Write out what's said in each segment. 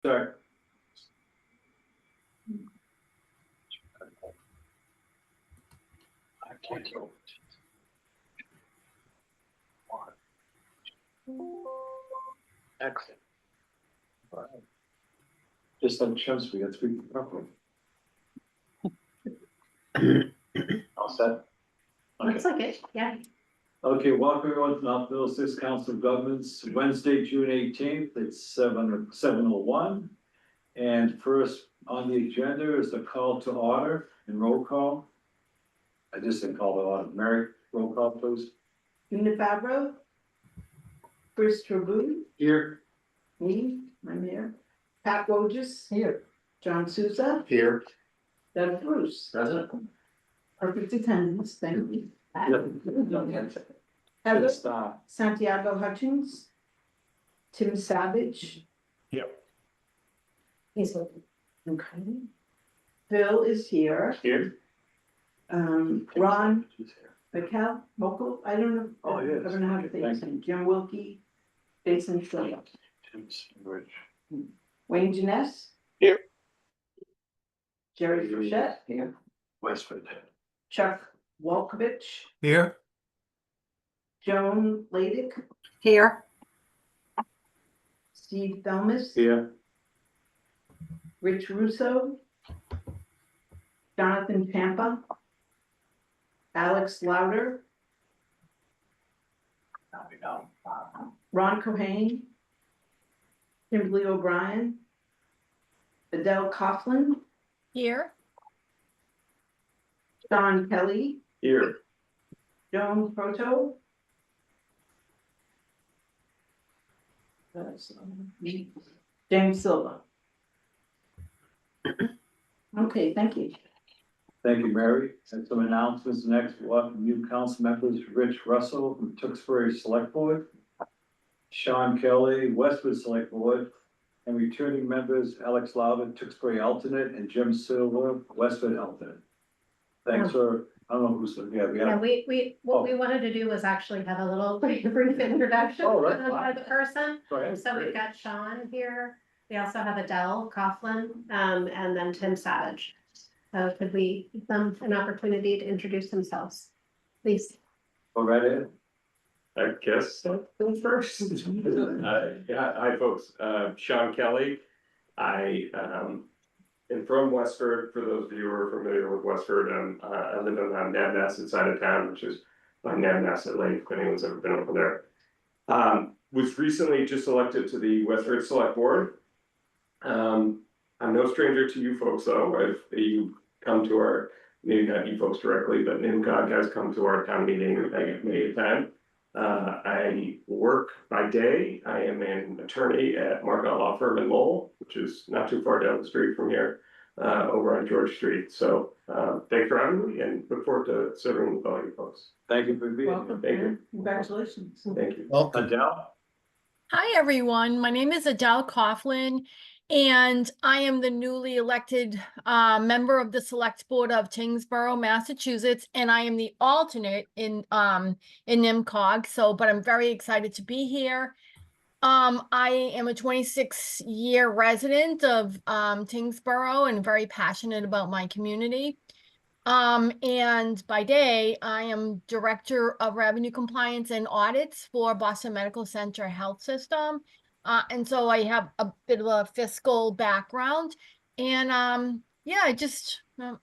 Sorry. I can't go. Excellent. All right. Just like chance, we got 3 properly. All set? Looks like it, yeah. Okay, welcome everyone to Northville Sixth Council of Governments, Wednesday, June 18th, it's 7:01. And first on the agenda is the call to order and roll call. I just didn't call to order. Mary, roll call, please. Una Favreau, Chris Trabue, Here. me, I'm here. Pat Wojcik, here. John Souza, Here. Doug Bruce. Present. Perfect attendance, thank you. Good Heather start. Santiago Hutchins, Tim Savage. Yep. He's looking. Okay. Phil is here. Here. Ron She's here. McCall, Mokel, I don't know. Oh, yes. I don't know how to say his name. Jim Wilkie, Jason Schiller, Tim's Rich. Wayne Janess. Here. Jerry Frechette, here. Westford. Chuck Walkovich, Here. Joan Ladick, Here. Steve Thelmus, Here. Rich Russo, Jonathan Tampa, Alex Louder, Now we know. Ron Cohane, Kimberly O'Brien, Adele Coughlin, Here. Don Kelly, Here. Joan Proto. James Silva. Okay, thank you. Thank you, Mary. And some announcements next. Welcome new council members, Rich Russell from Tewksbury Select Board, Sean Kelly, Westwood Select Board, and returning members, Alex Louder, Tewksbury Alternate, and Jim Silver, Westwood Alternate. Thanks for, I don't know who's, yeah, we Yeah, have. what we wanted to do was actually have a little brief introduction Oh, that's by fine. the person. Go ahead. So we've got Sean here. We also have Adele Coughlin, and then Tim Savage. So could we give them an opportunity to introduce themselves, please? Go right ahead. I guess, Go first. yeah, hi folks, Sean Kelly. I, am from Westford, for those of you who are familiar with Westford, I live on the Nabnasset side of town, which is by Nabnasset Lake, if anyone's ever been over there. Was recently just elected to the Westford Select Board. I'm no stranger to you folks though, you come to our, maybe not you folks directly, but NMCOG has come to our town meeting many a time. I work by day. I am an attorney at Margot Law Firm in Lowell, which is not too far down the street from here, over on George Street. So thanks for having me and look forward to serving with all you folks. Thank you for being here. Welcome, Thank you. and congratulations. Thank you. Welcome. Adele? Hi, everyone. My name is Adele Coughlin, and I am the newly elected member of the Select Board of Tingsboro, Massachusetts, and I am the alternate in NMCOG. So, but I'm very excited to be here. I am a 26-year resident of Tingsboro and very passionate about my community. And by day, I am Director of Revenue Compliance and Audits for Boston Medical Center Health System. And so I have a bit of a fiscal background. And yeah,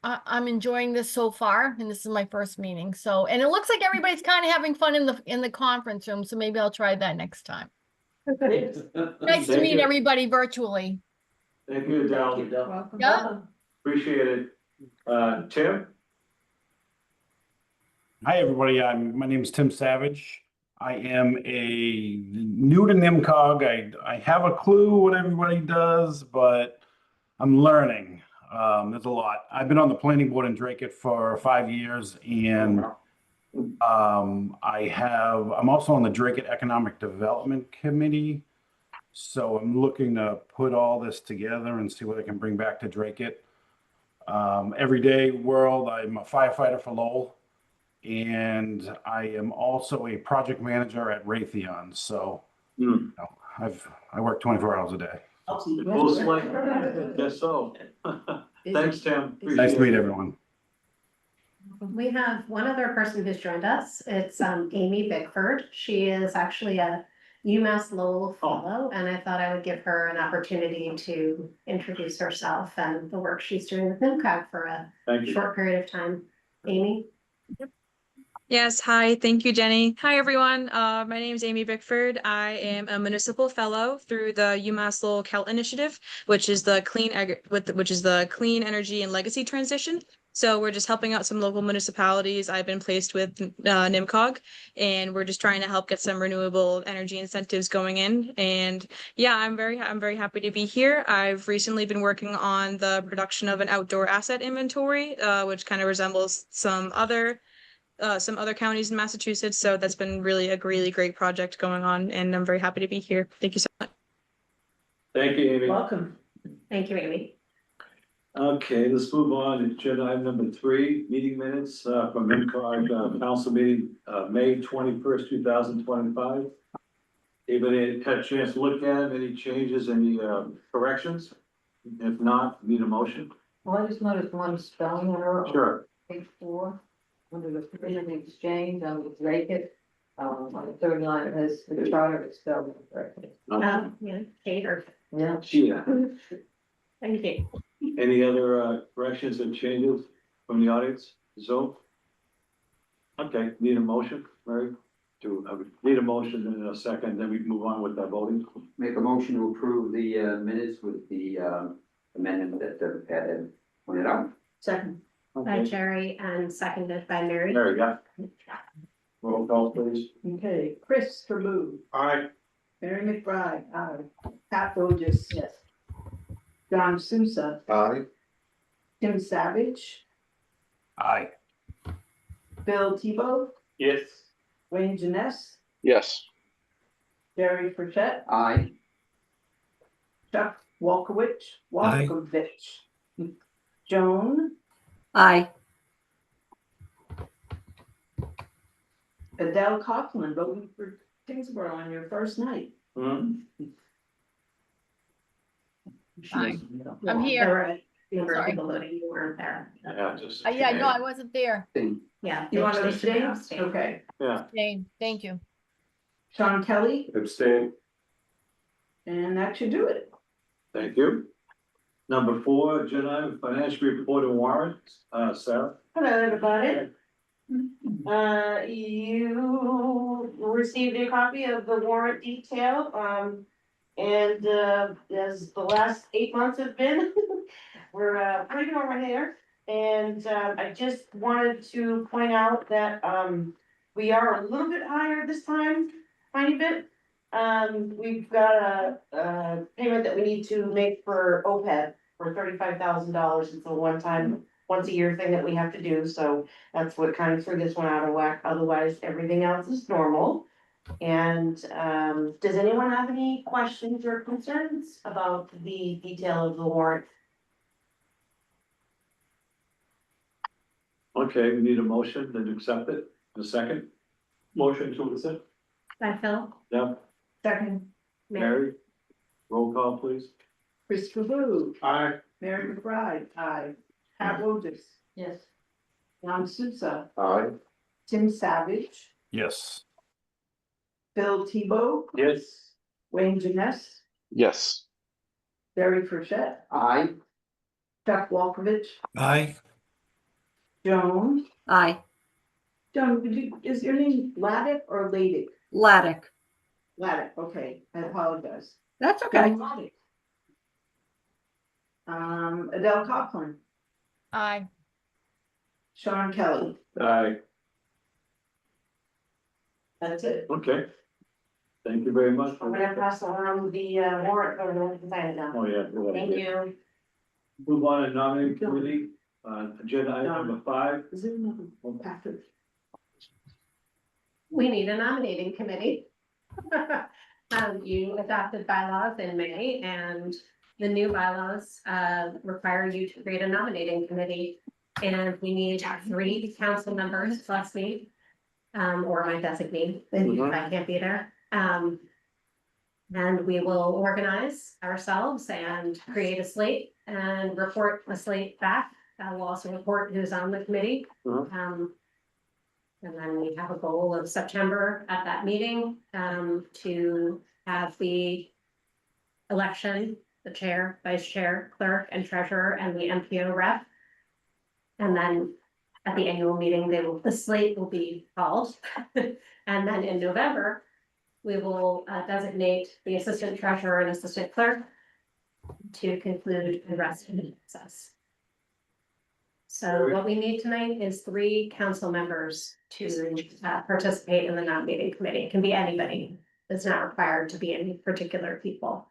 I'm enjoying this so far. And this is my first meeting. So, and it looks like everybody's kind of having fun in the conference room. So maybe I'll try that next time. Nice to meet everybody virtually. Thank you, Adele. Welcome. Yeah. Appreciate it. Tim? Hi, everybody. My name is Tim Savage. I am new to NMCOG. I have a clue what everybody does, but I'm learning. There's a lot. I've been on the planning board in Drake for 5 years, and I'm also on the Drake Economic Development Committee. So I'm looking to put all this together and see what I can bring back to Drake. Everyday world, I'm a firefighter for Lowell, and I am also a project manager at Raytheon. So you know, I work 24 hours a day. Full select, guess so. Thanks, Tim. Nice to meet everyone. We have one other person who's joined us. It's Amy Bickford. She is actually a UMass Lowell Fellow, and I thought I would give her an opportunity to introduce herself and the work she's doing with NMCOG for a Thank you. short period of time. Amy? Yes, hi, thank you, Jenny. Hi, everyone. My name is Amy Bickford. I am a municipal fellow through the UMass Lowell CALT initiative, which is the clean energy and legacy transition. So we're just helping out some local municipalities. I've been placed with NMCOG, and we're just trying to help get some renewable energy incentives going in. And yeah, I'm very happy to be here. I've recently been working on the production of an outdoor asset inventory, which kind of resembles some other counties in Massachusetts. So that's been really great project going on, and I'm very happy to be here. Thank you so much. Thank you, Amy. Welcome. Thank you, Amy. Okay, let's move on to agenda item number 3, meeting minutes from NMCOG council meeting, May 21st, 2025. Anybody had a chance to look at them? Any changes, any corrections? If not, need a motion? Well, I just noticed one spelling error on Sure. page 4, under the provision of the exchange, it's vacant. On the third line, it has the charter is spelled incorrectly. Yeah, Kate. Yeah. Yeah. Thank you. Any other corrections and changes from the audience? Zoe? Okay, need a motion, Mary? Need a motion in a second, then we move on with the voting. Make a motion to approve the minutes with the amendment that Pat had pointed out. Second. By Okay, Jerry and seconded by Mary. Mary, yeah. Roll call, please. Okay, Chris Boo, Aye. Mary McBride, aye. Pat Rogers. Yes. John Sousa, Aye. Tim Savage, Aye. Bill Tebow, Yes. Wayne Janess, Yes. Jerry Frechette, Aye. Chuck Walkowicz, Aye. Joan, Aye. Adele Coughlin, voting for Kingsborough on your first night. Hmm? Aye. I'm There here. were a number of Sorry. people voting, you weren't there. Yeah, just. Yeah, no, I wasn't there. Yeah. You want to they should abstain? abstain. Okay. Yeah, Jane, thank you. Sean Kelly, Abstain. and that should do it. thank you. Number 4, agenda item, financial report and warrants, Sarah? Hello, everybody. You received a copy of the warrant detail, and, as the last 8 months have been, we're, pretty over here. And, I just wanted to point out that, we are a little bit higher this time, tiny bit. We've got a payment that we need to make for OPEB for $35,000. It's a one-time, once-a-year thing that we have to do, so that's what kind of threw this one out of whack. Otherwise, everything else is normal. And, does anyone have any questions or concerns about the detail of the warrant? Okay, we need a motion, then accept it, a second. Motion to accept. By Phil. Yep, Second. Mary, roll call, please. Chris Boo, Aye. Mary McBride, aye. Pat Rogers, Yes. John Sousa, Aye. Tim Savage, Yes. Bill Tebow, Yes. Wayne Janess, Yes. Jerry Frechette, Aye. Chuck Walkowicz, Aye. Joan. Aye. Joan, is your name Laddick or Ladick? Laddick. Laddick, okay, I apologize. That's Joan Laddick. Adele Coughlin, Aye. Sean Kelly, Aye. that's it. Okay. Thank you very much. I'm gonna pass around the warrant, or no, sign it now. Oh, yeah. go ahead. Thank you. Move on to nominating committee, agenda item number 5. Is there another one, Patrick? We need a nominating committee. You adopted bylaws in May, and the new bylaws require you to create a nominating committee. And we need 3 council members plus me, or my designee, if I can't be there. And we will organize ourselves and create a slate and report the slate back. We'll also report who's on the committee. And then we have a goal of September at that meeting, to have the election, the chair, vice chair, clerk, and treasurer, and the MPO rep. And then at the annual meeting, the slate will be called. And then in November, we will designate the assistant treasurer and assistant clerk to conclude the rest of the process. So what we need tonight is 3 council members to participate in the non-meeting committee. It can be anybody. It's not required to be any particular people.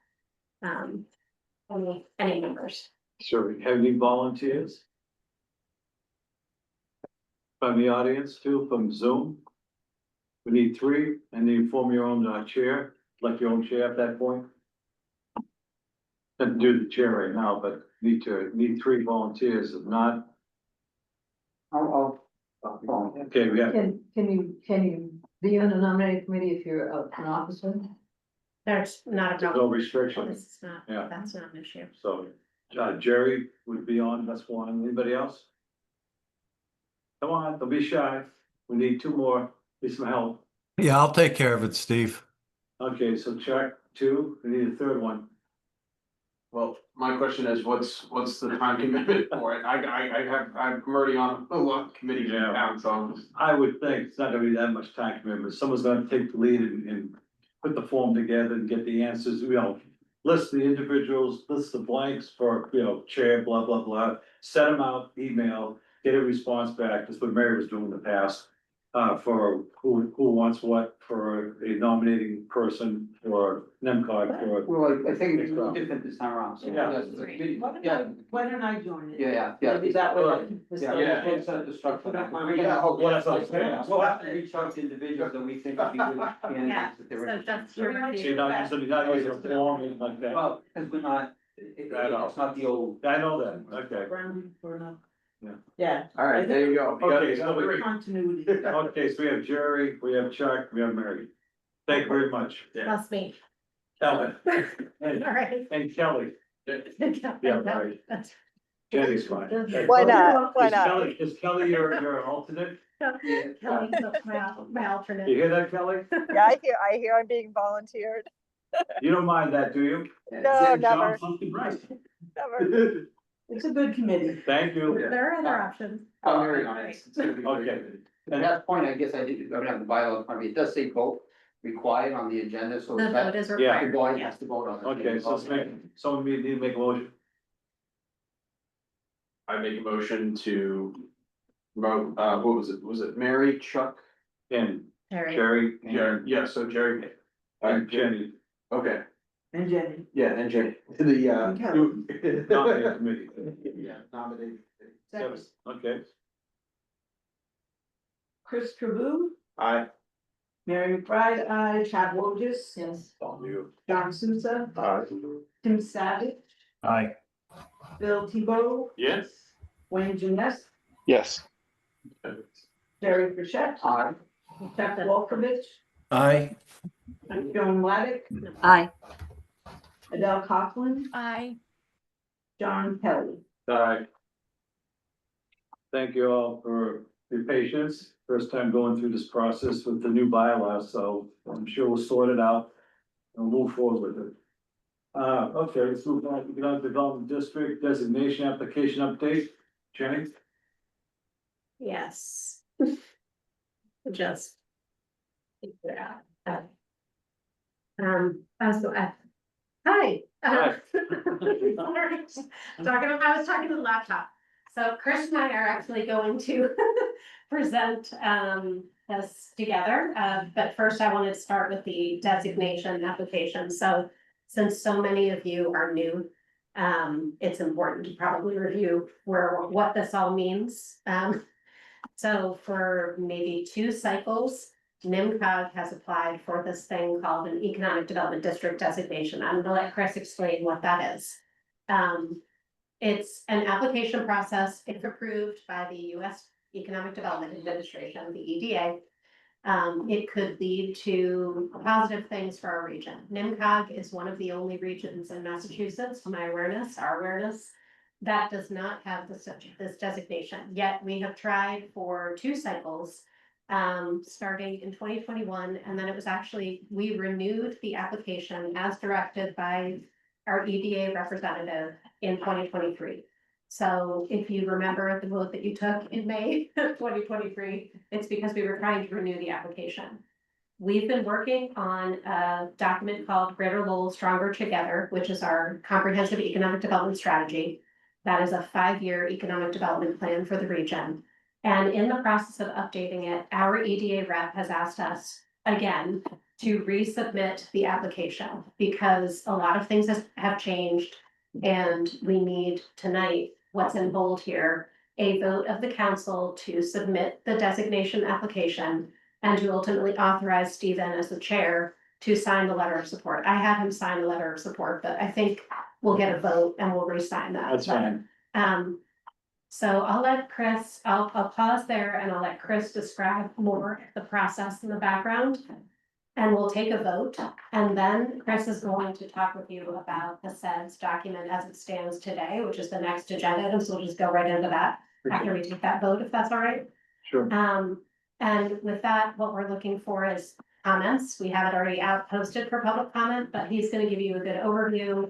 Any members. So we have any volunteers? From the audience too, from Zoom? We need 3, and then you form your own chair, like your own chair at that point. Doesn't do the chair right now, but need 3 volunteers, if not, okay, we have, Can you be on a nominating committee if you're an officer? There's not a no problem. restriction, This is not, Yeah. that's not an issue. so, Jerry would be on, that's one, anybody else? Come on, don't be shy, we need 2 more, need some help. Yeah, I'll take care of it, Steve. Okay, so check 2, we need a 3rd one. Well, my question is, what's the time commitment for it? I'm already on a lot of committees in Yeah. town, so. I would think it's not gonna be that much time commitment, someone's gonna take the lead and put the form together and get the answers, list the individuals, list the blanks for, chair, blah, blah, blah, send them out, email, get a response back, that's what Mary was doing in the past. For who wants what, for a nominating person, or NMCOG, for, Well, I think it's a little different this time around, so. Yeah. yes, it's a big- Why don't I join it? Yeah. Maybe that way. Yeah, we'll set the structure. Well, that's what I'm saying. We'll have to reach out to individuals that we think would be good Yeah, candidates if they were. so just so you're not using a form and like that. Well, because we're not, it's not the old. I know that, okay, Brown for enough. Yeah. Yeah. All right, there you go. Okay, so we- Continuity. okay, so we have Jerry, we have Chuck, we have Mary. Thank you very much. Plus me. Kelly, All and, right. and Kelly, Yeah, right. That's- Jenny's fine. Why not? Why Is not? Kelly, is Kelly your alternate? Kelly's my alternate. You hear that, Kelly? Yeah, I hear I'm being volunteered. You don't mind that, do you? No, Then never, something right. never. It's a good committee. Thank you. There are other options. I'm very honest. It's gonna be very Okay. good. At that point, I guess I don't have the bylaw in front of me. It does say vote required on the agenda, so The that vote is the required. body has to vote on it. Okay, so let's make, someone need to make a motion. I make a motion to vote, what was it? Was it Mary, Chuck? And Terry. Jerry. Jerry, yeah, so Jerry. And Jenny, Okay, And Jenny. yeah, and Jenny, the, Okay. nominating committee. yeah, nominated. Second. Okay, Chris Trabue, Aye. Mary McBride, Chad Wojus. Yes. on you. John Souza, Aye. Tim Savage, Aye. Bill Tebow, Yes. Wayne Jeunesse, Yes. Jerry Frechette, Aye. Chuck Wolfowitz, Aye. Joan Laddick, Aye. Adele Coughlin, Aye. John Kelly. Aye. Thank you all for your patience. First time going through this process with the new bylaws, so I'm sure we'll sort it out and move forward with it. Okay, let's move on to Economic Development District Designation Application Update. Jenny? Yes. Just. figure it out. Hi. Hi. Sorry. I was talking to the laptop. So Chris and I are actually going to present this together. But first I wanted to start with the designation application. So since so many of you are new, it's important to probably review what this all means. So for maybe 2 cycles, NMCOG has applied for this thing called an Economic Development District designation. I'm gonna let Chris explain what that is. It's an application process. It's approved by the US Economic Development Administration, the EDA. it could lead to positive things for our region. NMCOG is one of the only regions in Massachusetts, to my awareness, our awareness, that does not have this designation. Yet we have tried for 2 cycles, starting in 2021, and then it was actually, we renewed the application as directed by our EDA representative in 2023. So if you remember the vote that you took in May 2023, it's because we were trying to renew the application. We've been working on a document called Greater Lowell Stronger Together, which is our comprehensive economic development strategy. That is a 5-year economic development plan for the region. And in the process of updating it, our EDA rep has asked us again to resubmit the application because a lot of things have changed. And we need tonight, what's in bold here, a vote of the council to submit the designation application and to ultimately authorize Stephen as the chair to sign the letter of support. I had him sign the letter of support, but I think we'll get a vote and we'll re-sign that. That's fine. So I'll let Chris, I'll pause there and I'll let Chris describe more the process in the background. And we'll take a vote, and then Chris is going to talk with you about the SEDS document as it stands today, which is the next agenda item, so we'll just go right into that after we take that vote, if that's all right. Sure. And with that, what we're looking for is comments. We have it already out posted for public comment, but he's gonna give you a good overview,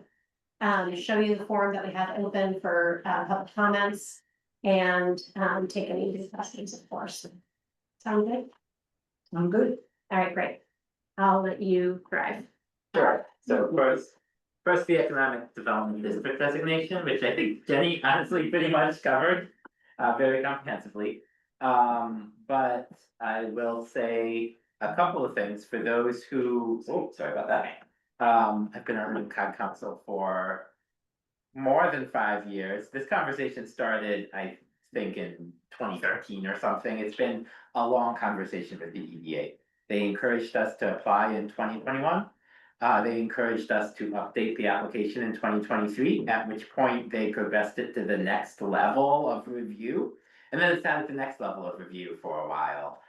show you the form that we have open for public comments, and take any questions, of course. Sound good? I'm good. All right, great. I'll let you drive. Sure, so first the economic development district designation, which I think Jenny honestly pretty much covered very comprehensively. But I will say a couple of things for those who, oh, sorry about that. I've been on the NMCOG council for more than 5 years. This conversation started, I think, in 2013 or something. It's been a long conversation with the EDA. They encouraged us to apply in 2021. They encouraged us to update the application in 2023, at which point they progressed it to the next level of review. And then it sat at the next level of review for a while.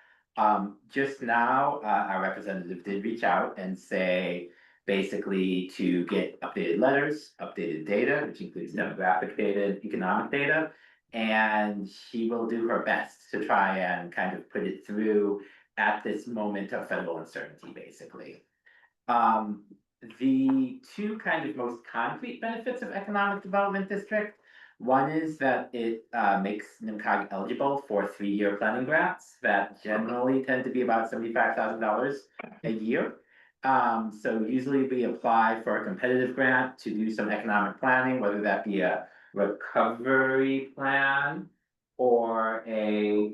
Just now, our representative did reach out and say, basically to get updated letters, updated data, which includes demographic data, economic data. And she will do her best to try and kind of put it through at this moment of federal uncertainty, basically. The 2 kind of most concrete benefits of economic development district, one is that it makes NMCOG eligible for 3-year planning grants that generally tend to be about $75,000 a year. So usually we apply for a competitive grant to do some economic planning, whether that be a recovery plan or a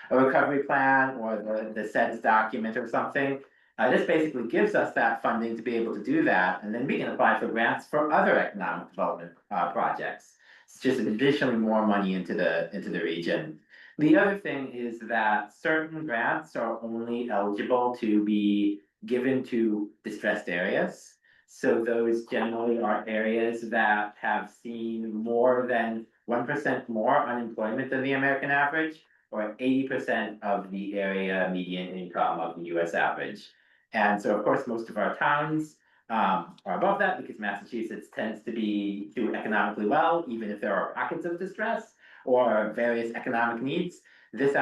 recovery plan or the SEDS document or something. This basically gives us that funding to be able to do that, and then we can apply for grants for other economic development projects. It's just additionally more money into the region. The other thing is that certain grants are only eligible to be given to distressed areas. So those generally are areas that have seen more than 1% more unemployment than the American average, or 80% of the area median income of the US average. And so of course, most of our towns are above that because Massachusetts tends to do economically well, even if there are pockets of distress or various economic needs. This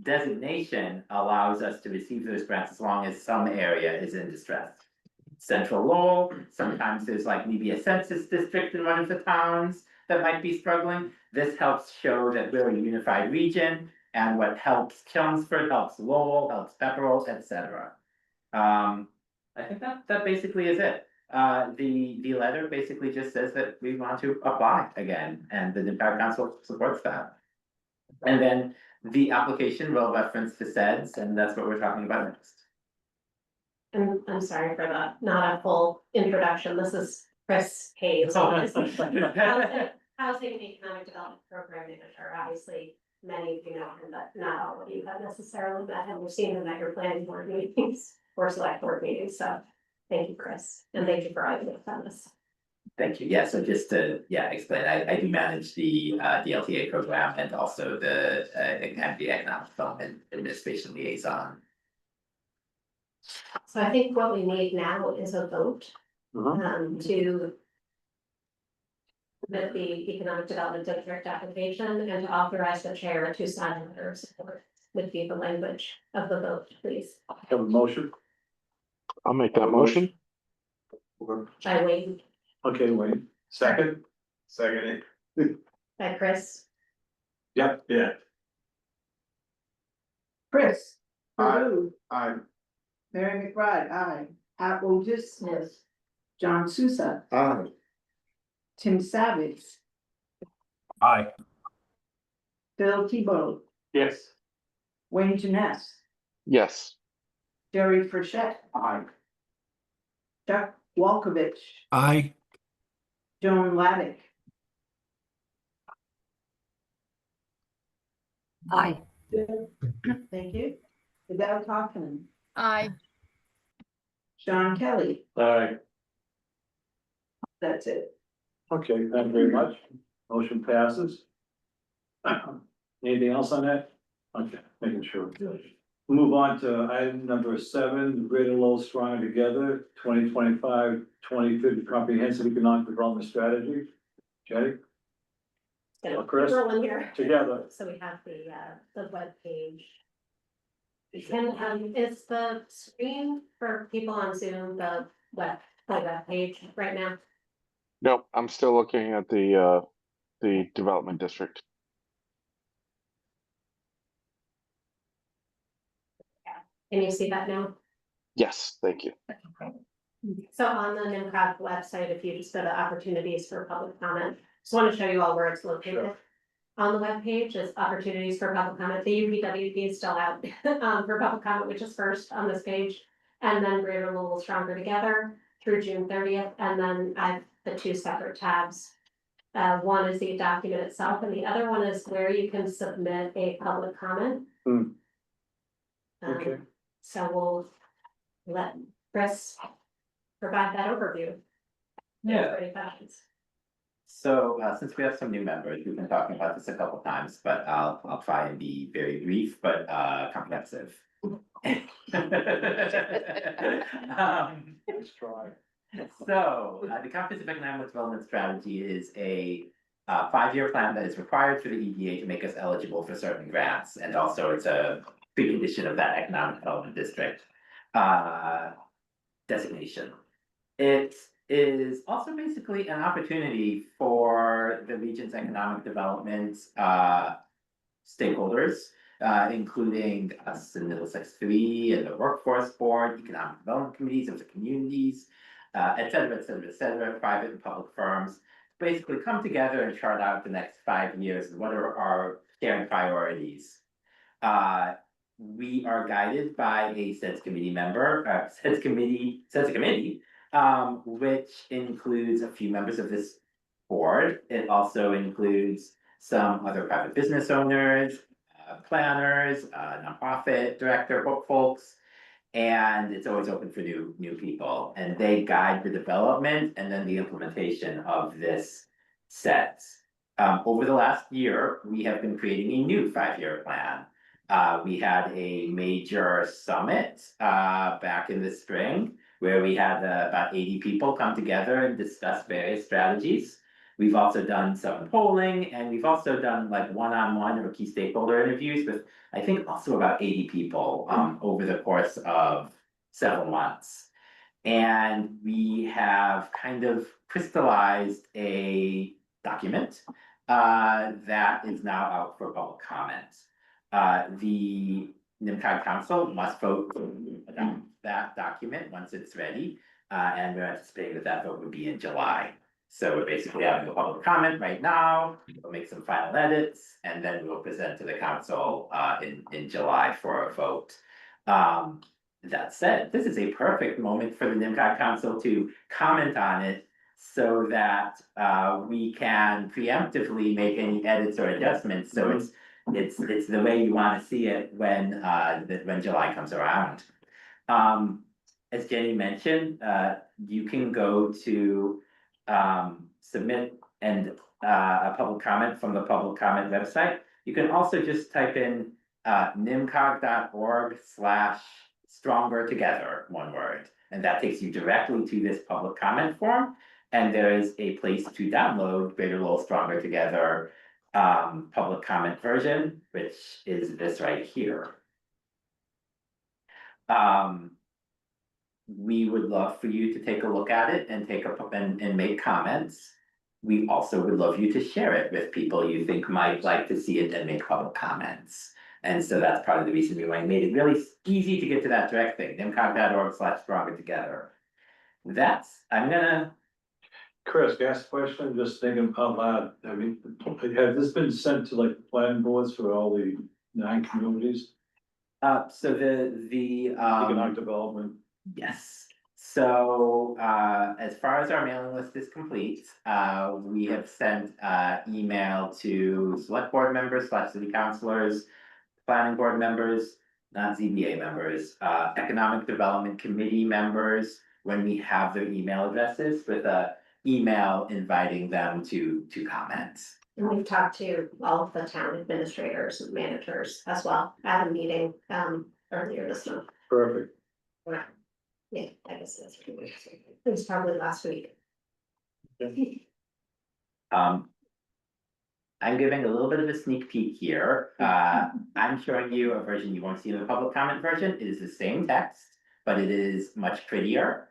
designation allows us to receive those grants as long as some area is in distress. Central Lowell, sometimes there's like maybe a census district in one of the towns that might be struggling. This helps show that we're a unified region, and what helps Chelmsford helps Lowell, helps Pepperell, etc. I think that basically is it. The letter basically just says that we want to apply again, and the NMCOG Council supports that. And then the application will reference the SEDS, and that's what we're talking about next. And I'm sorry for that, not a full introduction. This is Chris Hayes. Housing and Economic Development Program Manager. Obviously, many of you know him, but not all of you have necessarily met him. We've seen him at your planning board meetings or select board meetings. So thank you, Chris. And thank you for all your work on this. Thank you. Yeah, so just to, explain, I do manage the DLTA program and also the Economic Development Administration Liaison. So I think what we need now is a vote, to submit the Economic Development District application and to authorize the chair to sign letters. Would be the language of the vote, please. Have a motion? I'll make that motion. By Wayne, Okay, Wayne, second? Second. by Chris, Yep. Yeah. Chris. Aye. Baloo, Aye. Mary McBride, aye. Pat Wojcik, Yes. John Souza, Aye. Tim Savage, Aye. Phil Tebow, Yes. Wayne Janess, Yes. Jerry Frechette, Aye. Chuck Walkovich, Aye. Joan Laddick, Aye. thank you. Adele Kaufman, Aye. Sean Kelly, Aye. that's it. Okay, thank you very much. Motion passes. Anything else on that? Okay, making sure. Move on to item number 7, Greater Lowell Stronger Together, 2025-2050 Comprehensive Economic Development Strategy. Jenny, gonna Chris? throw in here. together. So we have the webpage. Is the screen for people on Zoom, the web page right now? Nope, I'm still looking at the development district. Can you see that now? Yes, thank you. So on the NMCOG website, if you just go to opportunities for public comment, just want to show you all where it's located. Sure. On the webpage is opportunities for public comment. The UPWP is still out for public comment, which is first on this page. And then Greater Lowell Stronger Together through June 30th. And then I have the 2 separate tabs. One is the document itself and the other one is where you can submit a public comment. Okay. So we'll let Chris provide that overview. Yeah. Any questions? So since we have some new members, we've been talking about this a couple times, but I'll try and be very brief but comprehensive. Let's try. So the Comprehensive Economic Development Strategy is a 5-year plan that is required for the EDA to make us eligible for certain grants, and also it's a precondition of that Economic Development District designation. It is also basically an opportunity for the region's economic development stakeholders, including us in Middlesex 3 and the Workforce Board, Economic Development Committees of the communities, et cetera, et cetera, et cetera, private and public firms, basically come together and chart out the next 5 years and what are our sharing priorities. We are guided by a SEDS committee member, SEDS committee, which includes a few members of this board. It also includes some other private business owners, planners, nonprofit director, folks, and it's always open for new people. And they guide the development and then the implementation of this SEDS. Over the last year, we have been creating a new 5-year plan. We had a major summit back in the spring where we had about 80 people come together and discuss various strategies. We've also done some polling and we've also done like one-on-one or key stakeholder interviews with, I think, also about 80 people over the course of several months. And we have kind of crystallized a document that is now out for public comment. The NMCOG Council must vote to adopt that document once it's ready, and we're anticipating that vote would be in July. So we're basically having a public comment right now, we'll make some final edits, and then we'll present to the council in July for a vote. That said, this is a perfect moment for the NMCOG Council to comment on it so that we can preemptively make any edits or adjustments, so it's the way you want to see it when July comes around. As Jenny mentioned, you can go to submit a public comment from the public comment website. You can also just type in NMCOG.org/stronger together, one word, and that takes you directly to this public comment form. And there is a place to download Greater Lowell Stronger Together public comment version, which is this right here. We would love for you to take a look at it and and make comments. We also would love you to share it with people you think might like to see it and make public comments. And so that's part of the reason we made it really easy to get to that direct thing, NMCOG.org/stronger together. I'm gonna. Chris, can I ask a question, just thinking out loud, I mean, has this been sent to like the planning boards for all the 9 communities? So the Economic development. Yes. So as far as our mailing list is complete, we have sent email to select board members / city councilors, planning board members, not ZBA members, economic development committee members, when we have their email addresses, with a email inviting them to comment. And we've talked to all of the town administrators and managers as well at a meeting earlier this month. Perfect. Yeah, I guess that's it was probably last week. I'm giving a little bit of a sneak peek here. I'm showing you a version you won't see in the public comment version. It is the same text, but it is much prettier.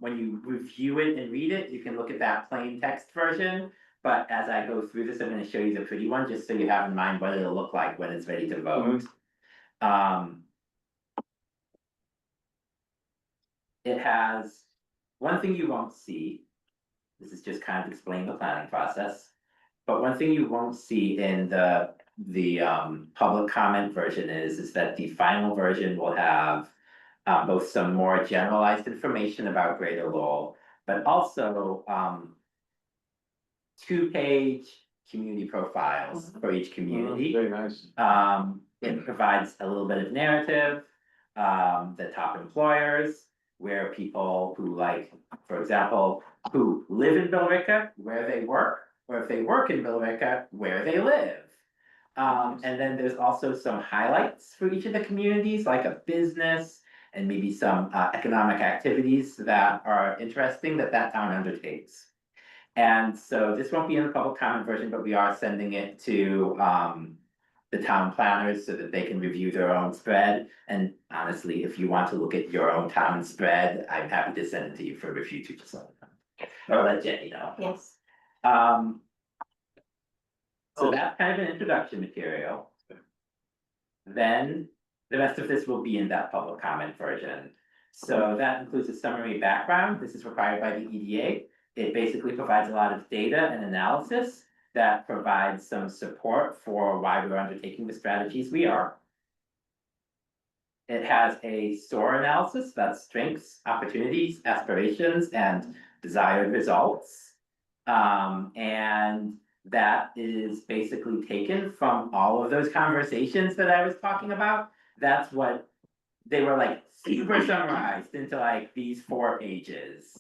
When you review it and read it, you can look at that plain text version. But as I go through this, I'm going to show you the pretty one, just so you have in mind what it'll look like when it's ready to vote. It has one thing you won't see. This is just kind of explaining the planning process. But one thing you won't see in the public comment version is that the final version will have both some more generalized information about Greater Lowell, but also 2-page community profiles for each community. Very nice. It provides a little bit of narrative, the top employers, where people who, like, for example, who live in Billerica, where they work, or if they work in Billerica, where they live. And then there's also some highlights for each of the communities, like a business and maybe some economic activities that are interesting that town undertakes. And so this won't be in the public comment version, but we are sending it to the town planners so that they can review their own spread. And honestly, if you want to look at your own town spread, I'm happy to send it to you for review too, just let me know. Or let Jenny know. Yes. So that's kind of an introduction material. Then the rest of this will be in that public comment version. So that includes a summary background. This is required by the EDA. It basically provides a lot of data and analysis that provides some support for why we're undertaking the strategies we are. It has a SOAR analysis, that's strengths, opportunities, aspirations, and desired results. And that is basically taken from all of those conversations that I was talking about. That's what they were like super summarized into like these 4 pages.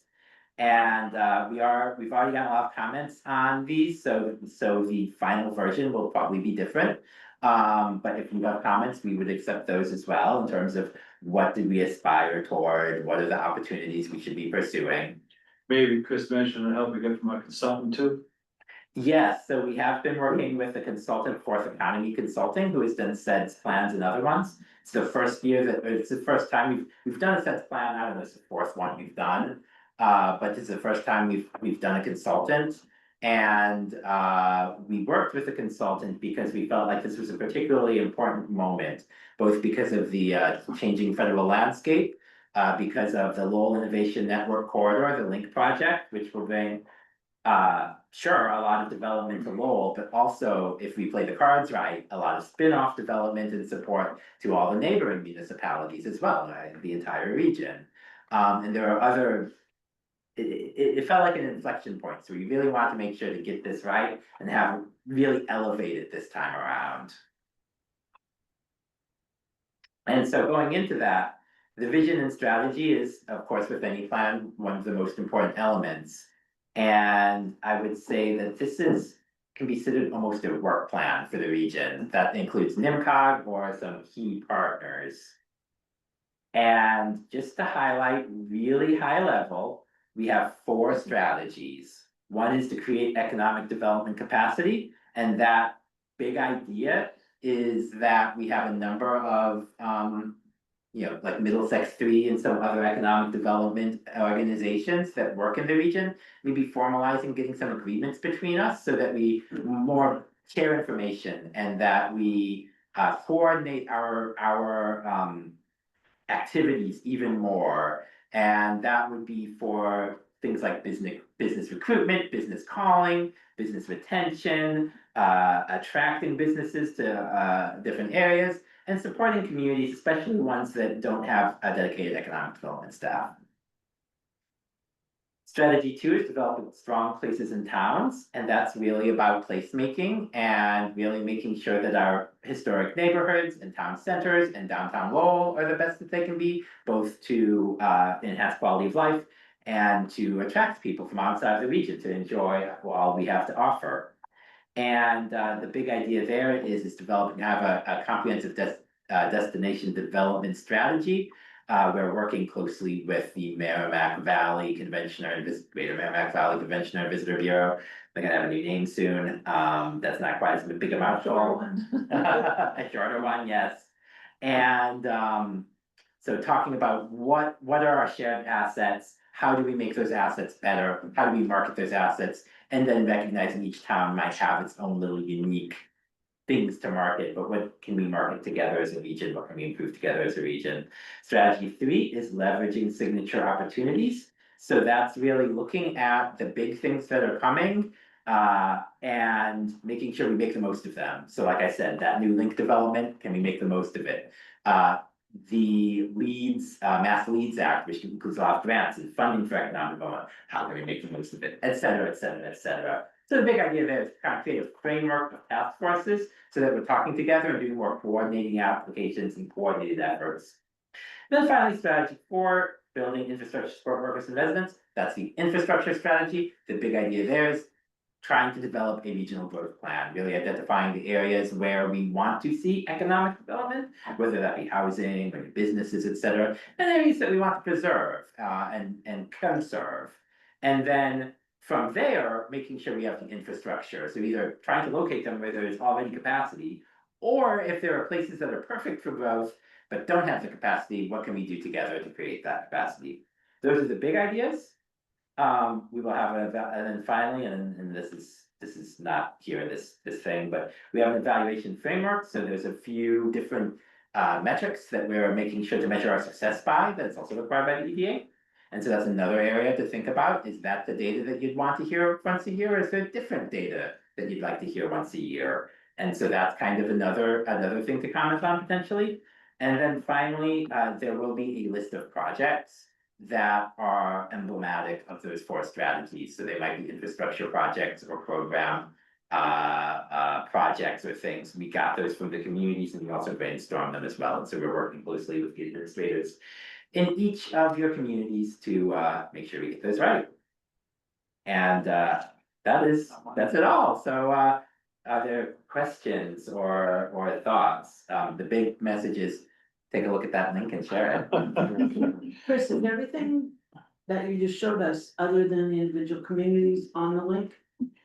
And we've already gotten a lot of comments on these, so the final version will probably be different. But if you have comments, we would accept those as well in terms of what did we aspire toward, what are the opportunities we should be pursuing. Maybe Chris mentioned the help we get from a consultant too. Yes, so we have been working with a consultant, Fourth Economy Consulting, who has done SEDS plans and other ones. It's the first time we've done a SEDS plan. I don't know, it's the 4th one we've done. But this is the first time we've done a consultant, and we worked with a consultant because we felt like this was a particularly important moment, both because of the changing federal landscape, because of the Lowell Innovation Network Corridor, the LINK project, which will bring sure a lot of development to Lowell, but also, if we play the cards right, a lot of spin-off development and support to all the neighboring municipalities as well, right? The entire region. And there are other. It felt like an inflection point, so we really want to make sure to get this right and have really elevate it this time around. And so going into that, The vision and strategy is, of course, with any plan, one of the most important elements. And I would say that can be considered almost a work plan for the region that includes NMCOG or some key partners. And just to highlight really high level, we have 4 strategies. One is to create economic development capacity, and that big idea is that we have a number of like Middlesex 3 and some other economic development organizations that work in the region, maybe formalizing, getting some agreements between us so that we more share information and that we coordinate our activities even more. And that would be for things like business recruitment, business calling, business retention, attracting businesses to different areas, and supporting communities, especially ones that don't have a dedicated economic development staff. Strategy 2 is developing strong places and towns, and that's really about placemaking and really making sure that our historic neighborhoods and town centers and downtown Lowell are the best that they can be, both to enhance quality of life and to attract people from outside the region to enjoy all we have to offer. And the big idea there is developing, have a comprehensive destination development strategy. We're working closely with the Merrimack Valley Conventioner and Greater Merrimack Valley Conventioner and Visitor Bureau. They're gonna have a new name soon. That's not quite as big a mouthful. A shorter one, yes. And so talking about what are our shared assets, how do we make those assets better, how do we market those assets, and then recognizing each town might have its own little unique things to market, but what can we market together as a region? What can we improve together as a region? Strategy 3 is leveraging signature opportunities. So that's really looking at the big things that are coming and making sure we make the most of them. So like I said, that new link development, can we make the most of it? The Leads, Mass Leads Act, which includes a lot of grants and funding for economic development, how can we make the most of it, et cetera, et cetera, et cetera. So the big idea there is to kind of create a framework of task forces so that we're talking together and doing more coordinating applications and coordinated efforts. Then finally, strategy 4, building infrastructure to support workers and residents. That's the infrastructure strategy. The big idea there is trying to develop a regional growth plan, really identifying the areas where we want to see economic development, whether that be housing or businesses, et cetera, and areas that we want to preserve and conserve. And then from there, making sure we have the infrastructure. So either trying to locate them where there is already capacity, or if there are places that are perfect for growth, but don't have the capacity, what can we do together to create that capacity? Those are the big ideas. We will have and then finally, and this is not here in this thing, but we have an evaluation framework. So there's a few different metrics that we're making sure to measure our success by, that's also required by the EDA. And so that's another area to think about. Is that the data that you'd want to hear once a year, or is there different data that you'd like to hear once a year? And so that's kind of another thing to comment on potentially. And then finally, there will be a list of projects that are emblematic of those 4 strategies. So they might be infrastructure projects or program projects or things. We got those from the communities and we also brainstormed them as well. And so we're working closely with the administrators in each of your communities to make sure we get those right. And that's it all. So are there questions or thoughts? The big message is take a look at that link and share it. Chris, is everything that you just showed us, other than the individual communities on the link,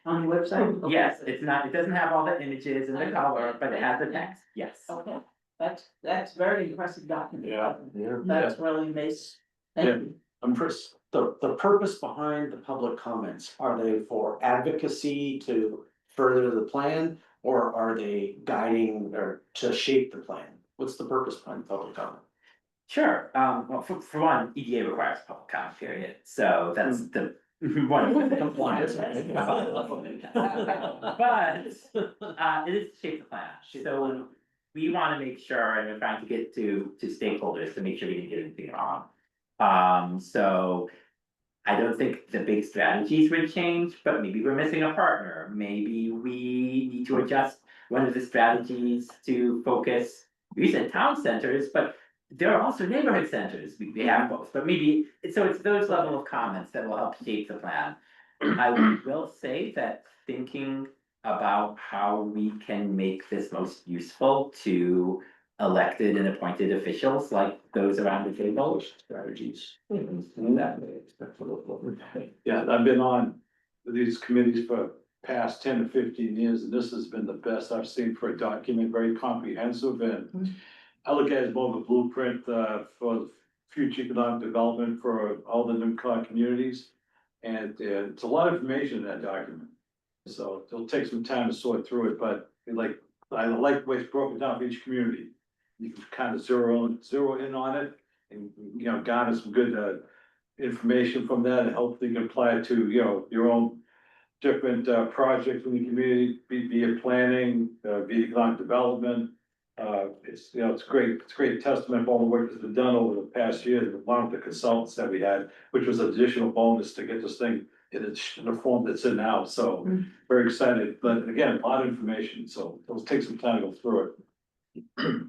on the website? Yes, it doesn't have all the images and the color, but it has the text, yes. Okay, that's very impressive document. Yeah. That's really nice. Thank you. Chris, the purpose behind the public comments, are they for advocacy to further the plan? Or are they guiding or to shape the plan? What's the purpose behind public comment? Sure, well, for one, EDA requires public comment period, so that's the one of the Compliance. But it is to shape the plan, so we wanna make sure, and we're trying to get to stakeholders to make sure we didn't get anything wrong. So I don't think the big strategies would change, but maybe we're missing a partner. Maybe we need to adjust one of the strategies to focus. We said town centers, but there are also neighborhood centers, we have both, but maybe, so it's those level of comments that will help shape the plan. I will say that thinking about how we can make this most useful to elected and appointed officials like those around the table. Strategies. Yeah, I've been on these committees for past 10 to 15 years, and this has been the best I've seen for a document, very comprehensive, and I look at it as more of a blueprint, for future economic development for all the NMCOG communities. And it's a lot of information in that document. So it'll take some time to sort through it, but I like the way it's broken down for each community. You can kind of zero in on it and, garner some good, information from that and hopefully you can apply it to, your own different, projects in the community, be it planning, be it economic development. It's great testament of all the work that's been done over the past year, one of the consultants that we had, which was an additional bonus to get this thing in the form that's in now, so very excited, but again, a lot of information, so it'll take some time to go through it.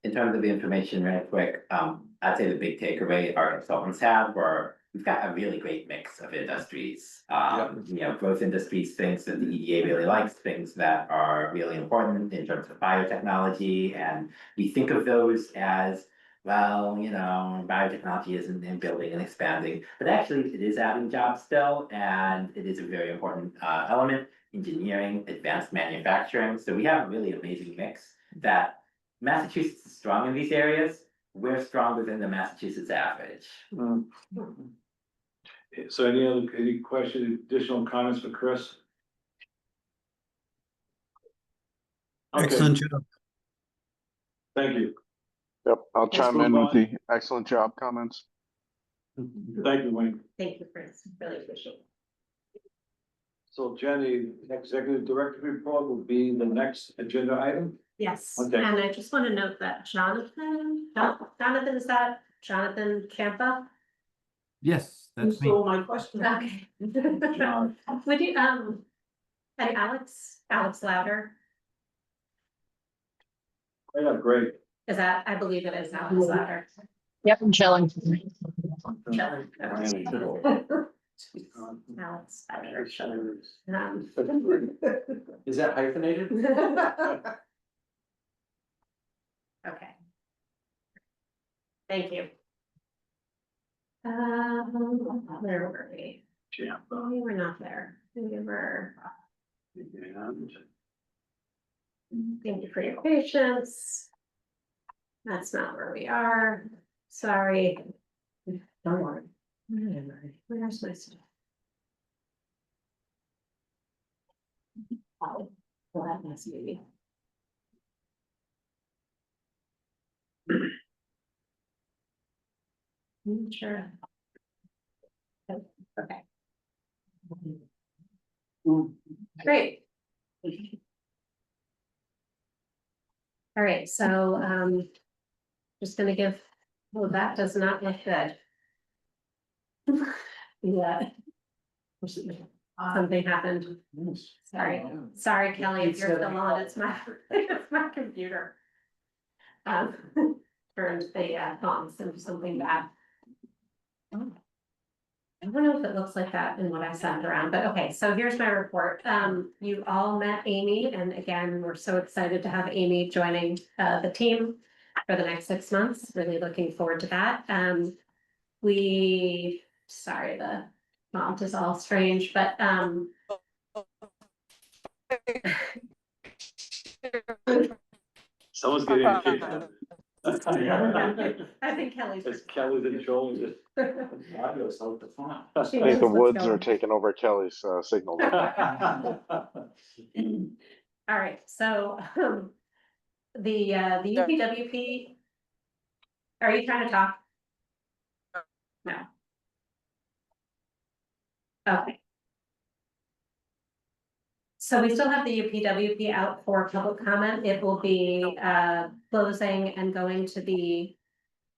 In terms of the information, real quick, I'd say the big takeaway our consultants have were, we've got a really great mix of industries. Growth industries, things that the EDA really likes, things that are really important in terms of biotechnology, and we think of those as, well, biotechnology isn't in building and expanding, but actually it is adding jobs still, and it is a very important element, engineering, advanced manufacturing, so we have a really amazing mix that Massachusetts is strong in these areas, we're stronger than the Massachusetts average. So any questions, additional comments for Chris? Okay, Excellent job. thank you. Yep, I'll Let's chime in move with on. the excellent job comments. Thank you, Wayne. Thank you, Chris, really appreciate it. So Jenny, executive director report will be the next agenda item. Yes, Okay. and I just want to note that Jonathan, is that Jonathan Champa? Yes, You that's me. stole my question. Okay. Would you, and Alex Louder, Yeah, great. is that, I believe it is Alex Louder. Yep, I'm chilling. Chilling. Alex Louder. Is that hyphenated? Okay. Thank you. Where were we? Yeah. Oh, we were not there. We were, And thank you for your patience. That's not where we are. Sorry. Don't worry. Where's my stuff? Oh, well, that must be. Sure. Okay. Great. All right, so, just gonna give, well, that does not look good. Yeah. Something happened. Sorry, Kelly, if you're still on, it's my, it's my computer. Turned the thumbs into something bad. I don't know if it looks like that in what I sent around, but okay, so here's my report. You all met Amy, and again, we're so excited to have Amy joining the team for the next 6 months. Really looking forward to that. Sorry, the font is all strange, but someone's getting a kick out of it. I think Kelly's. It's Kelly's in control. Just She I think knows the what's woods going are on. taking over Kelly's signal. All right, so the UPWP. Are you trying to talk? No. Okay. So we still have the UPWP out for public comment. It will be closing and going to the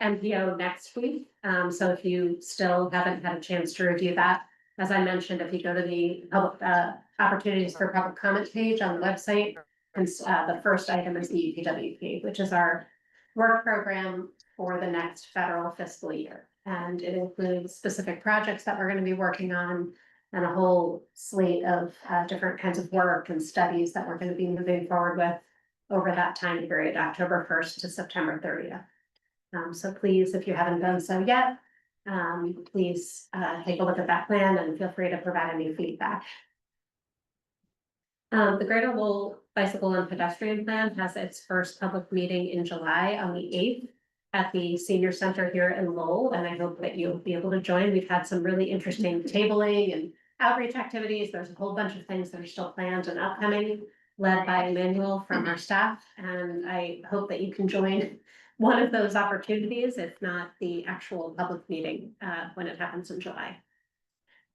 MPO next week. So if you still haven't had a chance to review that, as I mentioned, if you go to the public opportunities for public comment page on the website, and the first item is the UPWP, which is our work program for the next federal fiscal year. And it includes specific projects that we're gonna be working on and a whole slate of different kinds of work and studies that we're gonna be moving forward with over that time period, October 1st to September 30th. So please, if you haven't done so yet, please take a look at that plan and feel free to provide any feedback. The Greater Lowell Bicycle and Pedestrian Plan has its first public meeting in July on the 8th at the Senior Center here in Lowell, and I hope that you'll be able to join. We've had some really interesting tabling and outreach activities. There's a whole bunch of things that are still planned and upcoming, led by Emmanuel from our staff, and I hope that you can join one of those opportunities, if not the actual public meeting, when it happens in July.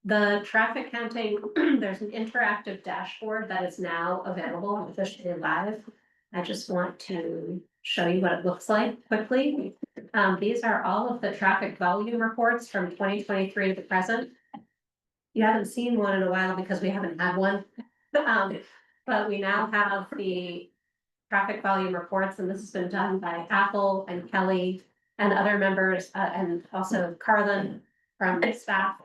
The traffic counting, there's an interactive dashboard that is now available officially live. I just want to show you what it looks like quickly. These are all of the traffic volume reports from 2023 to the present. You haven't seen one in a while because we haven't had one. But we now have the traffic volume reports, and this has been done by Apple and Kelly and other members, and also Carlin from staff,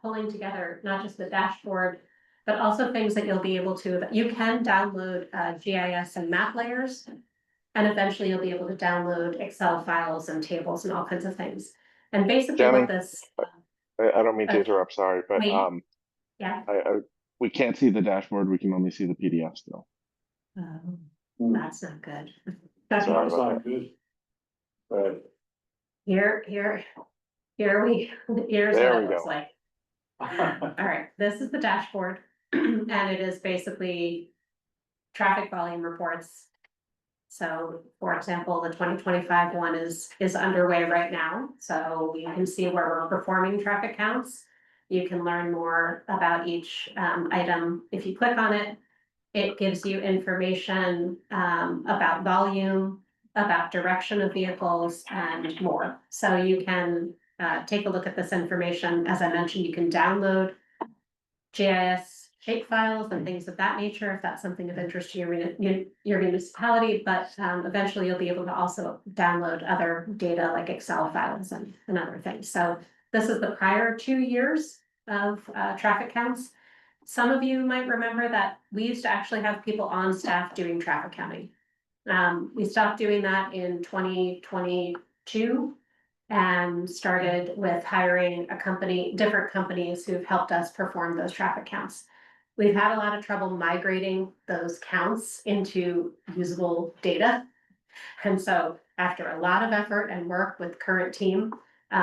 pulling together not just the dashboard, but also things that you'll be able to, that you can download GIS and map layers. And eventually you'll be able to download Excel files and tables and all kinds of things. And basically Jenny, what this. I don't mean to interrupt, sorry, but wait. Yeah. we can't see the dashboard, we can only see the PDF still. That's not good. Sorry That's about not that. good. Right. Here's There what we it looks go. like. All right, this is the dashboard, and it is basically traffic volume reports. So, for example, the 2025 one is underway right now, so you can see where we're performing traffic counts. You can learn more about each item. If you click on it, it gives you information about volume, about direction of vehicles, and more. So you can take a look at this information. As I mentioned, you can download GIS shape files and things of that nature, if that's something of interest to your municipality, but eventually you'll be able to also download other data like Excel files and other things. So this is the prior 2 years of traffic counts. Some of you might remember that we used to actually have people on staff doing traffic counting. We stopped doing that in 2022 and started with hiring different companies who've helped us perform those traffic counts. We've had a lot of trouble migrating those counts into usable data. And so after a lot of effort and work with current team,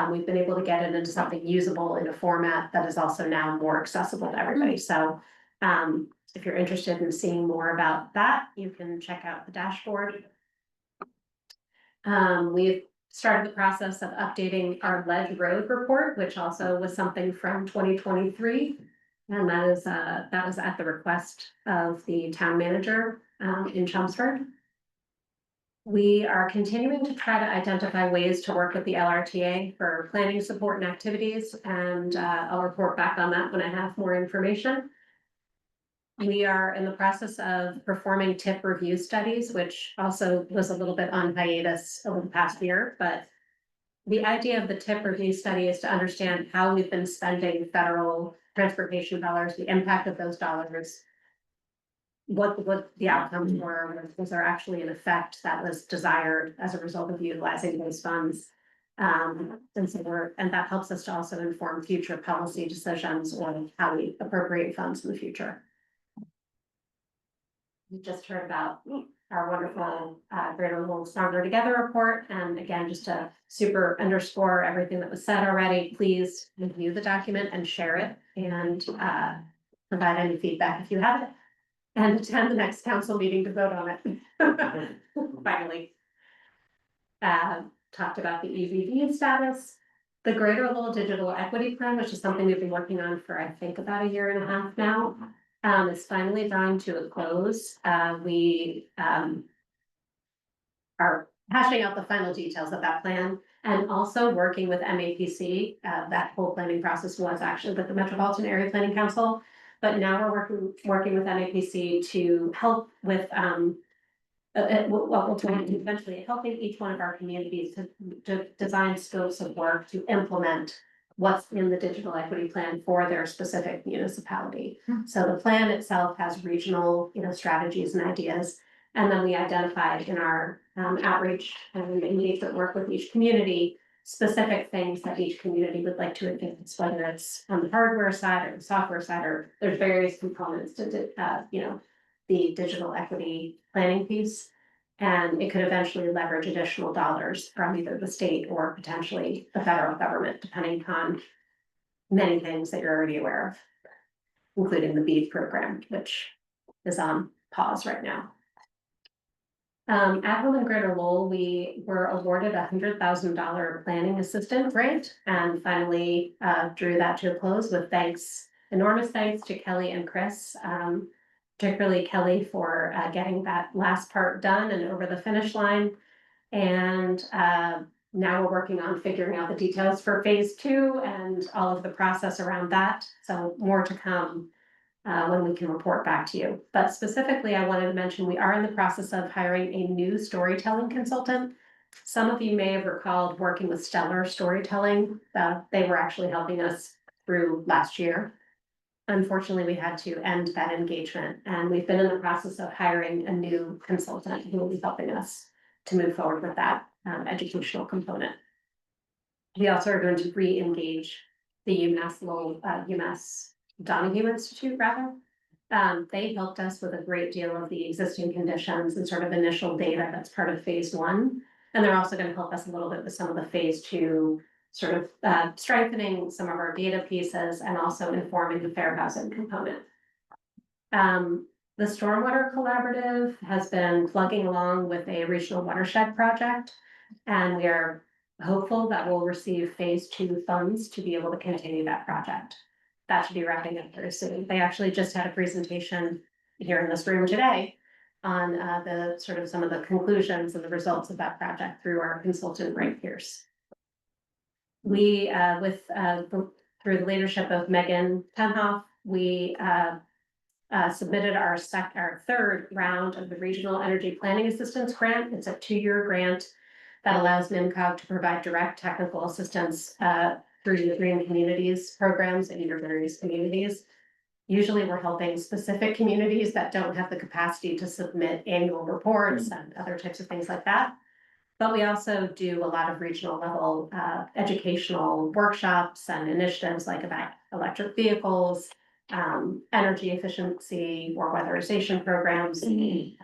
we've been able to get it into something usable in a format that is also now more accessible to everybody. So if you're interested in seeing more about that, you can check out the dashboard. We've started the process of updating our ledge road report, which also was something from 2023. And that was at the request of the town manager in Chelmsford. We are continuing to try to identify ways to work with the LRTA for planning support and activities, and I'll report back on that when I have more information. We are in the process of performing tip review studies, which also was a little bit on hiatus over the past year, but the idea of the tip review study is to understand how we've been spending federal transportation dollars, the impact of those dollars, what the outcomes were, was there actually an effect that was desired as a result of utilizing those funds. And that helps us to also inform future policy decisions on how we appropriate funds in the future. We just heard about our wonderful Greater Lowell Stronger Together report. And again, just to super underscore everything that was said already, please review the document and share it and provide any feedback if you have it. And attend the next council meeting to vote on it. Finally. Talked about the EVV status. The Greater Lowell Digital Equity Plan, which is something we've been working on for I think about 1.5 years now. Is finally drawing to a close. We are hashing out the final details of that plan and also working with MAPC. That whole planning process was actually with the Metropolitan Area Planning Council, but now we're working with MAPC to help with what we'll do is eventually helping each one of our communities to design scopes of work to implement what's in the digital equity plan for their specific municipality. So the plan itself has regional, strategies and ideas. And then we identified in our outreach and engagement work with each community, specific things that each community would like to advance, whether it's on the hardware side or the software side, or there's various components to, the digital equity planning piece. And it could eventually leverage additional dollars from either the state or potentially the federal government, depending upon many things that you're already aware of, including the BEAD program, which is on pause right now. At Home and Greater Lowell, we were awarded $100,000 planning assistant grant and finally drew that to a close with enormous thanks to Kelly and Chris. Particularly Kelly for getting that last part done and over the finish line. And now we're working on figuring out the details for phase 2 and all of the process around that. So more to come when we can report back to you. But specifically, I wanted to mention we are in the process of hiring a new storytelling consultant. Some of you may have recalled working with Stellar Storytelling. They were actually helping us through last year. Unfortunately, we had to end that engagement, and we've been in the process of hiring a new consultant who will be helping us to move forward with that educational component. We also are going to re-engage the UMass Donahue Institute, rather. They helped us with a great deal of the existing conditions and sort of initial data that's part of phase 1. And they're also going to help us a little bit with some of the phase 2 sort of strengthening some of our data pieces and also informing the fair housing component. The Stormwater Collaborative has been plugging along with a regional watershed project, and we are hopeful that we'll receive phase 2 funds to be able to continue that project. That should be wrapping up very soon. They actually just had a presentation here in this room today on the sort of some of the conclusions and the results of that project through our consultant, Ray Pierce. We, through the leadership of Megan Tenhoff, we submitted our third round of the Regional Energy Planning Assistance Grant. It's a 2-year grant that allows NMCOG to provide direct technical assistance through the Green Communities programs in your various communities. Usually we're helping specific communities that don't have the capacity to submit annual reports and other types of things like that. But we also do a lot of regional level educational workshops and initiatives like about electric vehicles, energy efficiency or weatherization programs, a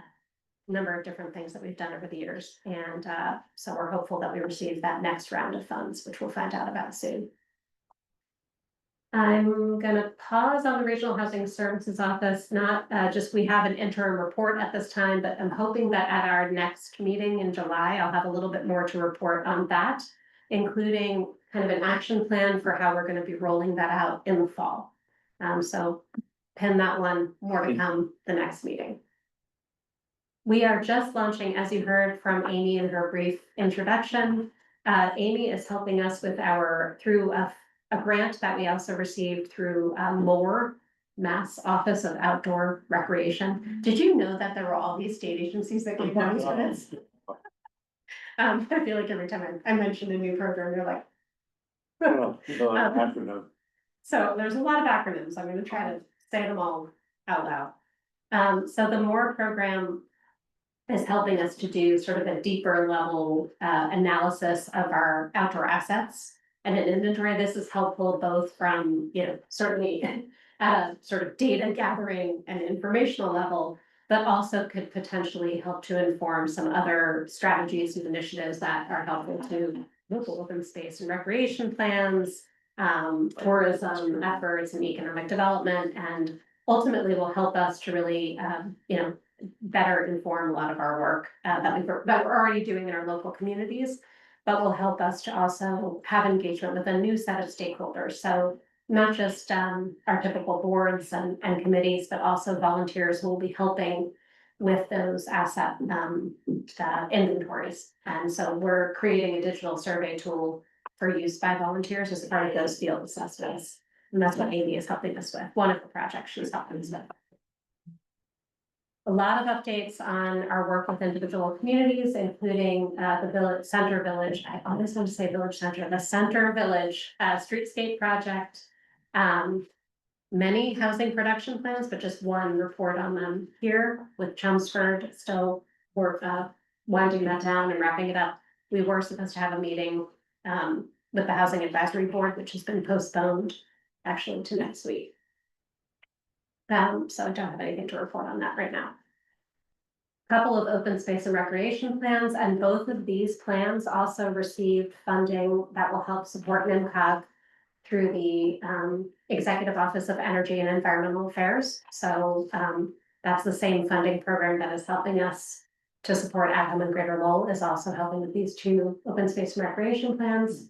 number of different things that we've done over the years. And so we're hopeful that we receive that next round of funds, which we'll find out about soon. I'm gonna pause on the Regional Housing Services Office, not just we have an interim report at this time, but I'm hoping that at our next meeting in July, I'll have a little bit more to report on that, including kind of an action plan for how we're gonna be rolling that out in the fall. So pin that one, more to come the next meeting. We are just launching, as you heard from Amy in her brief introduction. Amy is helping us with through a grant that we also received through MORE, Mass Office of Outdoor Recreation. Did you know that there were all these state agencies that gave money to this? I feel like every time I mention a new program, you're like. Acronym. So there's a lot of acronyms. I'm going to try to say them all out loud. So the MORE program is helping us to do sort of a deeper level analysis of our outdoor assets. And an inventory. This is helpful both from, certainly at a sort of data gathering and informational level, but also could potentially help to inform some other strategies and initiatives that are helpful to local open space and recreation plans, tourism efforts and economic development, and ultimately will help us to really, better inform a lot of our work that we're already doing in our local communities, but will help us to also have engagement with a new set of stakeholders. So not just our typical boards and committees, but also volunteers who will be helping with those asset inventories. And so we're creating a digital survey tool for use by volunteers as part of those field assessments. And that's what Amy is helping us with, one of the projects she's helping us with. A lot of updates on our work with individual communities, including the village, Center Village, I always want to say Village Center, the Center Village Streetscape project. Many housing production plans, but just one report on them here with Chelmsford still work winding that down and wrapping it up. We were supposed to have a meeting with the Housing Advisory Board, which has been postponed actually to next week. So I don't have anything to report on that right now. Couple of open space and recreation plans, and both of these plans also received funding that will help support NMCOG through the Executive Office of Energy and Environmental Affairs. So that's the same funding program that is helping us to support Acom and Greater Lowell, is also helping with these two open space and recreation plans.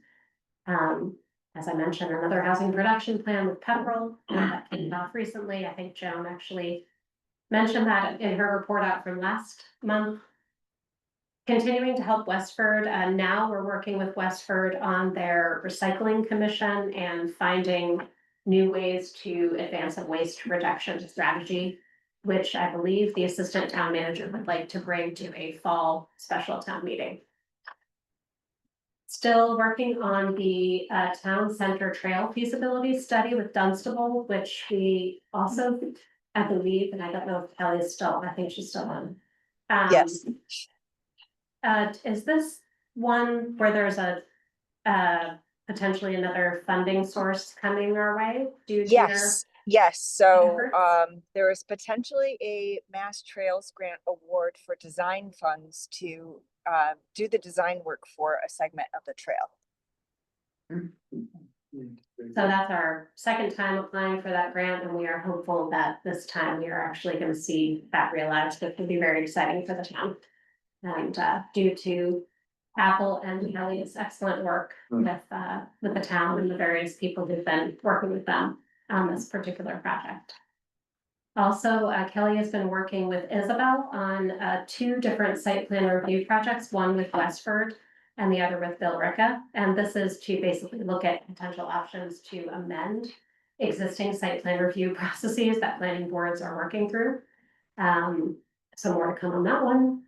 As I mentioned, another housing production plan with Pepperell that came off recently. I think Joan actually mentioned that in her report out from last month. Continuing to help Westford, now we're working with Westford on their recycling commission and finding new ways to advance a waste reduction strategy, which I believe the assistant town manager would like to bring to a fall special town meeting. Still working on the town center trail feasibility study with Dunstable, which we also, I believe, and I don't know if Kelly is still, I think she's still on. Yes. Is this one where there's a potentially another funding source coming our way due to Yes, so efforts? there is potentially a Mass Trails Grant Award for design funds to do the design work for a segment of the trail. So that's our second time applying for that grant, and we are hopeful that this time we are actually going to see that realized, which would be very exciting for the town. And due to Apple and Kelly's excellent work with the town and the various people who've been working with them on this particular project. Also, Kelly has been working with Isabel on two different site plan review projects, one with Westford and the other with Bill Ricca. And this is to basically look at potential options to amend existing site plan review processes that planning boards are working through. So more to come on that one.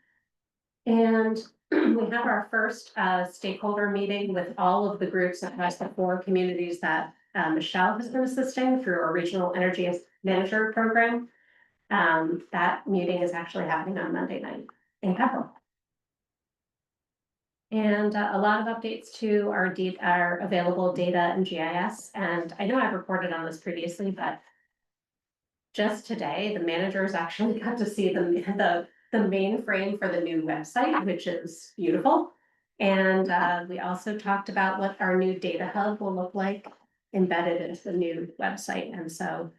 And we have our first stakeholder meeting with all of the groups across the 4 communities that Michelle has been assisting through our regional energy manager program. That meeting is actually happening on Monday night in Pepperell. And a lot of updates to our available data and GIS. And I know I've reported on this previously, but just today, the managers actually got to see the mainframe for the new website, which is beautiful. And we also talked about what our new data hub will look like embedded into the new website. And so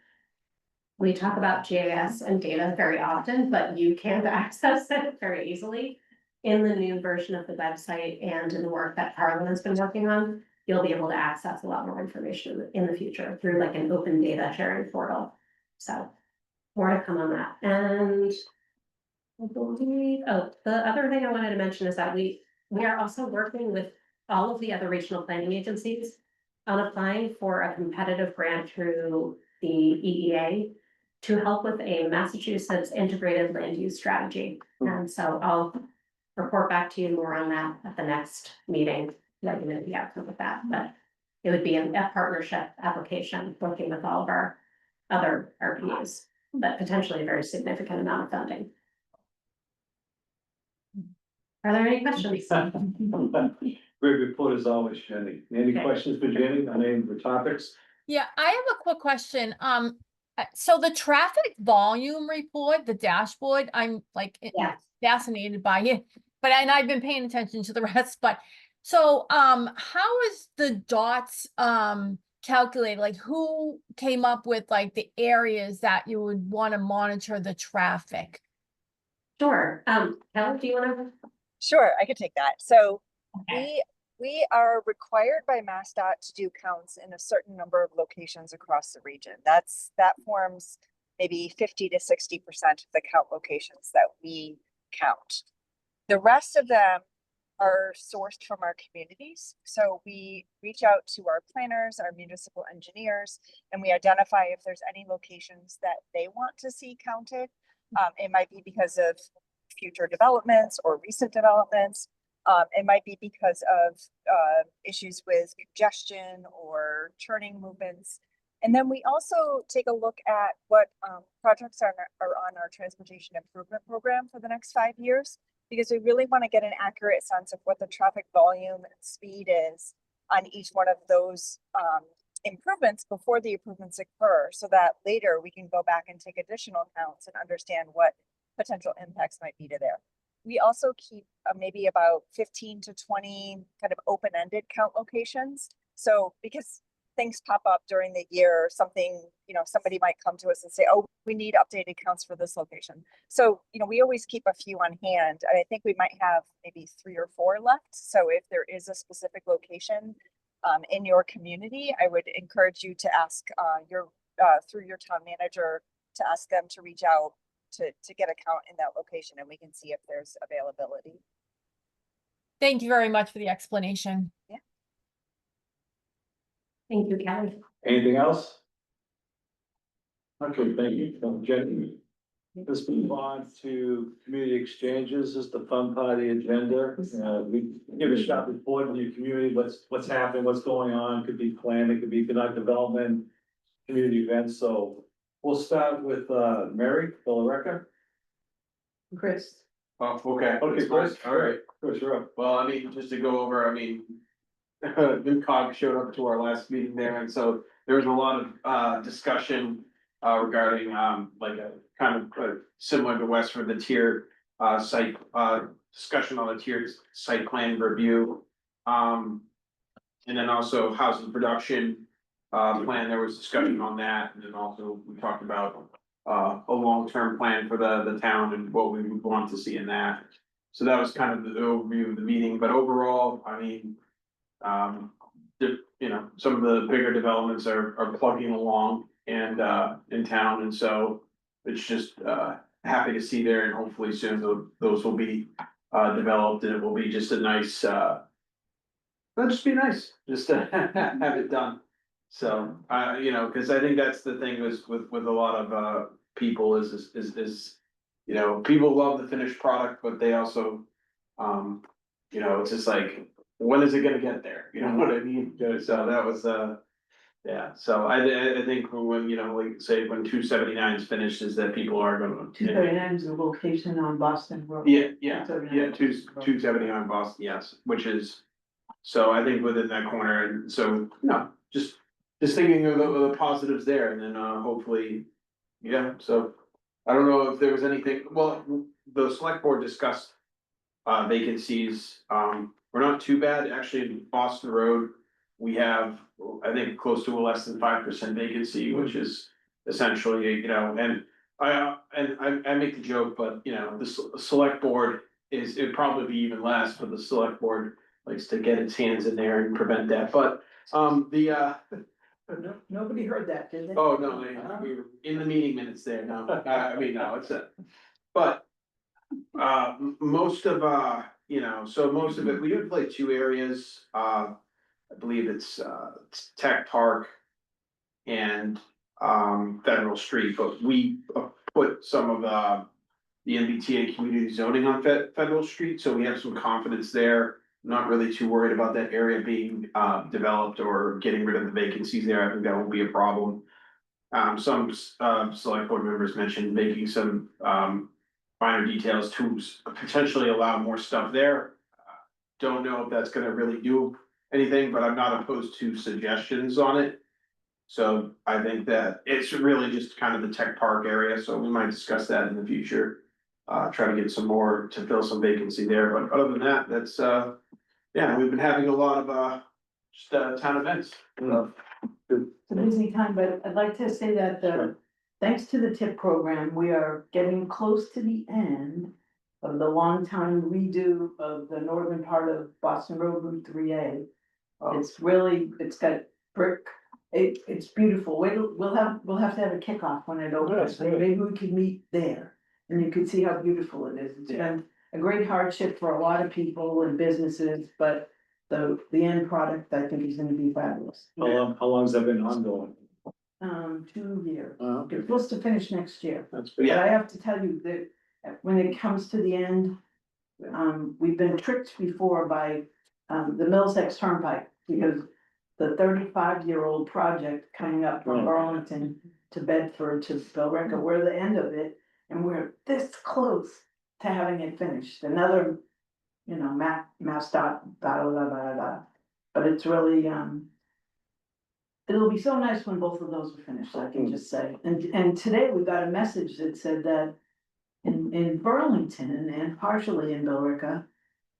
we talk about GIS and data very often, but you can access it very easily in the new version of the website, and in the work that Carlin has been working on. You'll be able to access a lot more information in the future through like an open data sharing portal. So more to come on that. And I believe, the other thing I wanted to mention is that we are also working with all of the other regional planning agencies on applying for a competitive grant through the EEA to help with a Massachusetts integrated land use strategy. And so I'll report back to you more on that at the next meeting, letting you know the outcome of that. But it would be a partnership application working with all of our other RPUs, but potentially a very significant amount of funding. Are there any questions? Great report as always, Jenny. Any questions for Jenny on any of the topics? Yeah, I have a quick question. So the traffic volume report, the dashboard, I'm like fascinated by it, but and I've been paying attention to the rest, but so how is the dots calculated? Like who came up with like the areas that you would want to monitor the traffic? Sure. Kelly, do you want to? Sure, I could take that. So we are required by MassDOT to do counts in a certain number of locations across the region. That forms maybe 50 to 60% of the count locations that we count. The rest of them are sourced from our communities. So we reach out to our planners, our municipal engineers, and we identify if there's any locations that they want to see counted. It might be because of future developments or recent developments. It might be because of issues with congestion or churning movements. And then we also take a look at what projects are on our transportation improvement program for the next 5 years, because we really want to get an accurate sense of what the traffic volume and speed is on each one of those improvements before the improvements occur, so that later we can go back and take additional counts and understand what potential impacts might be to there. We also keep maybe about 15 to 20 kind of open-ended count locations. So because things pop up during the year, something, somebody might come to us and say, oh, we need updated counts for this location. So, we always keep a few on hand, and I think we might have maybe 3 or 4 left. So if there is a specific location in your community, I would encourage you to ask through your town manager, to ask them to reach out to get a count in that location, and we can see if there's availability. Thank you very much for the explanation. Yeah. Thank you, Kelly. Anything else? Okay, thank you, Jenny. Let's move on to community exchanges. This is the fun part of the agenda. We give a short report in your community, what's happening, what's going on, could be planned, it could be economic development, community events. So we'll start with Mary Billerica. Chris. Oh, okay. Okay, Chris. All right. Chris, you're up. Well, I mean, just to go over, NMCOG showed up to our last meeting there, and so there was a lot of discussion regarding like a kind of similar to Westford, the tier site discussion on the tiered site plan review. And then also housing production plan, there was discussion on that, and then also we talked about a long-term plan for the town and what we would want to see in that. So that was kind of the overview of the meeting, but overall, I mean, some of the bigger developments are plugging along and in town, and so it's just happy to see there, and hopefully soon those will be developed, and it will be just a nice that'll just be nice just to have it done. So because I think that's the thing is with a lot of people is people love the finished product, but they also it's just like, when is it gonna get there? You know what I mean? So that was yeah, so I think when like say when 279 is finished, is that people are gonna 239 is a location on Boston Road. Yeah, 279 Boston, yes, which is, so I think within that corner, and so, just thinking of the positives there, and then hopefully, yeah, so. I don't know if there was anything, well, the select board discussed vacancies, we're not too bad, actually, in Boston Road. We have, I think, close to a less than 5% vacancy, which is essentially, and I make the joke, but the select board it'd probably be even less, but the select board likes to get its hands in there and prevent that, but Nobody heard that, did they? oh, no, we were in the meeting minutes there, no, no, it's but most of most of it, we do play 2 areas, I believe it's Tech Park and Federal Street, but we put some of the MBTA community zoning on Federal Street, so we have some confidence there. Not really too worried about that area being developed or getting rid of the vacancies there. I think that won't be a problem. Some select board members mentioned making some minor details to potentially allow more stuff there. Don't know if that's gonna really do anything, but I'm not opposed to suggestions on it. So I think that it's really just kind of the Tech Park area, so we might discuss that in the future. Try to get some more to fill some vacancy there, but other than that, that's yeah, we've been having a lot of just town events. It's a busy time, but I'd like to say that thanks to the TIP program, we are getting close to the end of the long time redo of the northern part of Boston Road Route 3A. It's got brick, it's beautiful. We'll have to have a kickoff when it opens, and maybe we could meet there. And you can see how beautiful it is. It's been a great hardship for a lot of people and businesses, but the end product, I think, is gonna be fabulous. How long has that been ongoing? 2 years. Oh, It's okay, supposed to finish next year. that's But good. I have to tell you that when it comes to the end, we've been tricked before by the Middlesex Turnpike, because the 35-year-old project coming up from Oh. Burlington to Bedford to Billerica, we're the end of it, and we're this close to having it finished. Another, MassDOT, blah, blah, blah, blah, blah. But it's really, it'll be so nice when both of those are finished, I can just say. And today we got a message that said that in Burlington and partially in Billerica,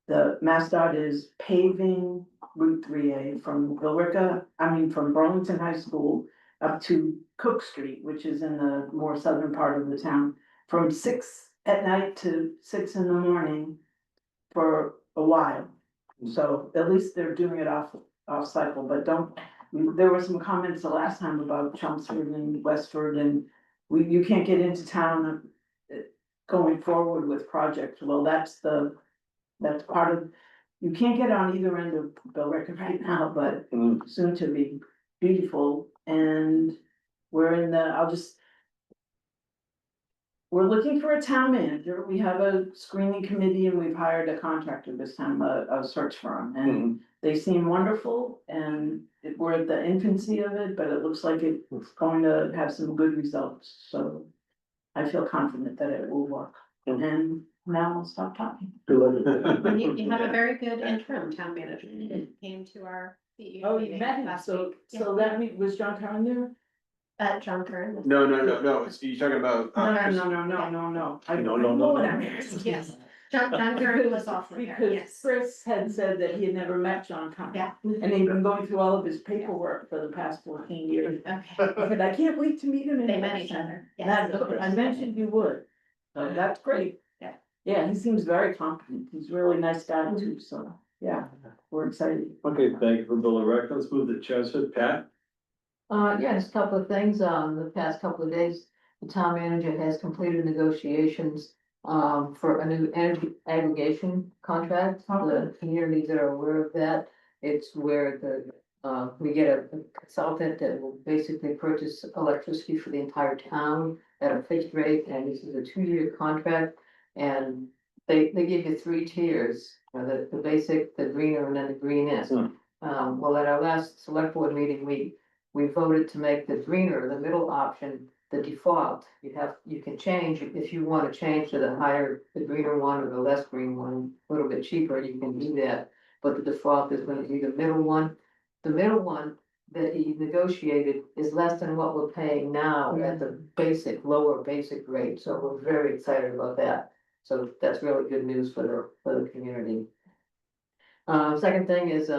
the MassDOT is paving Route 3A from from Burlington High School up to Cook Street, which is in the more southern part of the town, from 6 at night to 6 in the morning for a while. So at least they're doing it off cycle, but there were some comments the last time about Chelmsford and Westford, and you can't get into town going forward with projects. Well, that's part of, you can't get on either end of Billerica right now, but soon to be beautiful. And we're we're looking for a town manager. We have a screening committee and we've hired a contractor this time, a search firm, and they seem wonderful, and we're at the infancy of it, but it looks like it's going to have some good results, so I feel confident that it will work. And now I'll stop talking. You have a very good interim town manager. He came to our CEO Oh, you meeting met him, last so, week. so that means, was John Curran there? John Curran. No, you're talking about. No. I No. know what I'm asking. Yes, John Curran was also there, Because yes. Chris had said that he had never met John Curran. Yeah. And he'd been going through all of his paperwork for the past 14 years. Okay, I said, I can't wait to meet him in they met each person. other. And Yes. I mentioned you would, so that's great. Yeah. Yeah, he seems very competent, he's a really nice guy too, so, yeah, we're excited. Okay, thank you for Bill and Rec. Let's move to Chelsea. Pat? Yeah, just a couple of things. The past couple of days, the town manager has completed negotiations for a new energy aggregation contract. The communities that are aware of that, it's where we get a consultant that will basically purchase electricity for the entire town at a fixed rate, and this is a 2-year contract. And they give you 3 tiers, the basic, the greener, and then the greenest. Well, at our last select board meeting, we voted to make the greener, the middle option, the default. You can change, if you want to change to the greener one or the less green one, a little bit cheaper, you can do that. But the default is going to be the middle one. The middle one that he negotiated is less than what we're paying now at the lower basic rate. So we're very excited about that. So that's really good news for the community. Second thing is,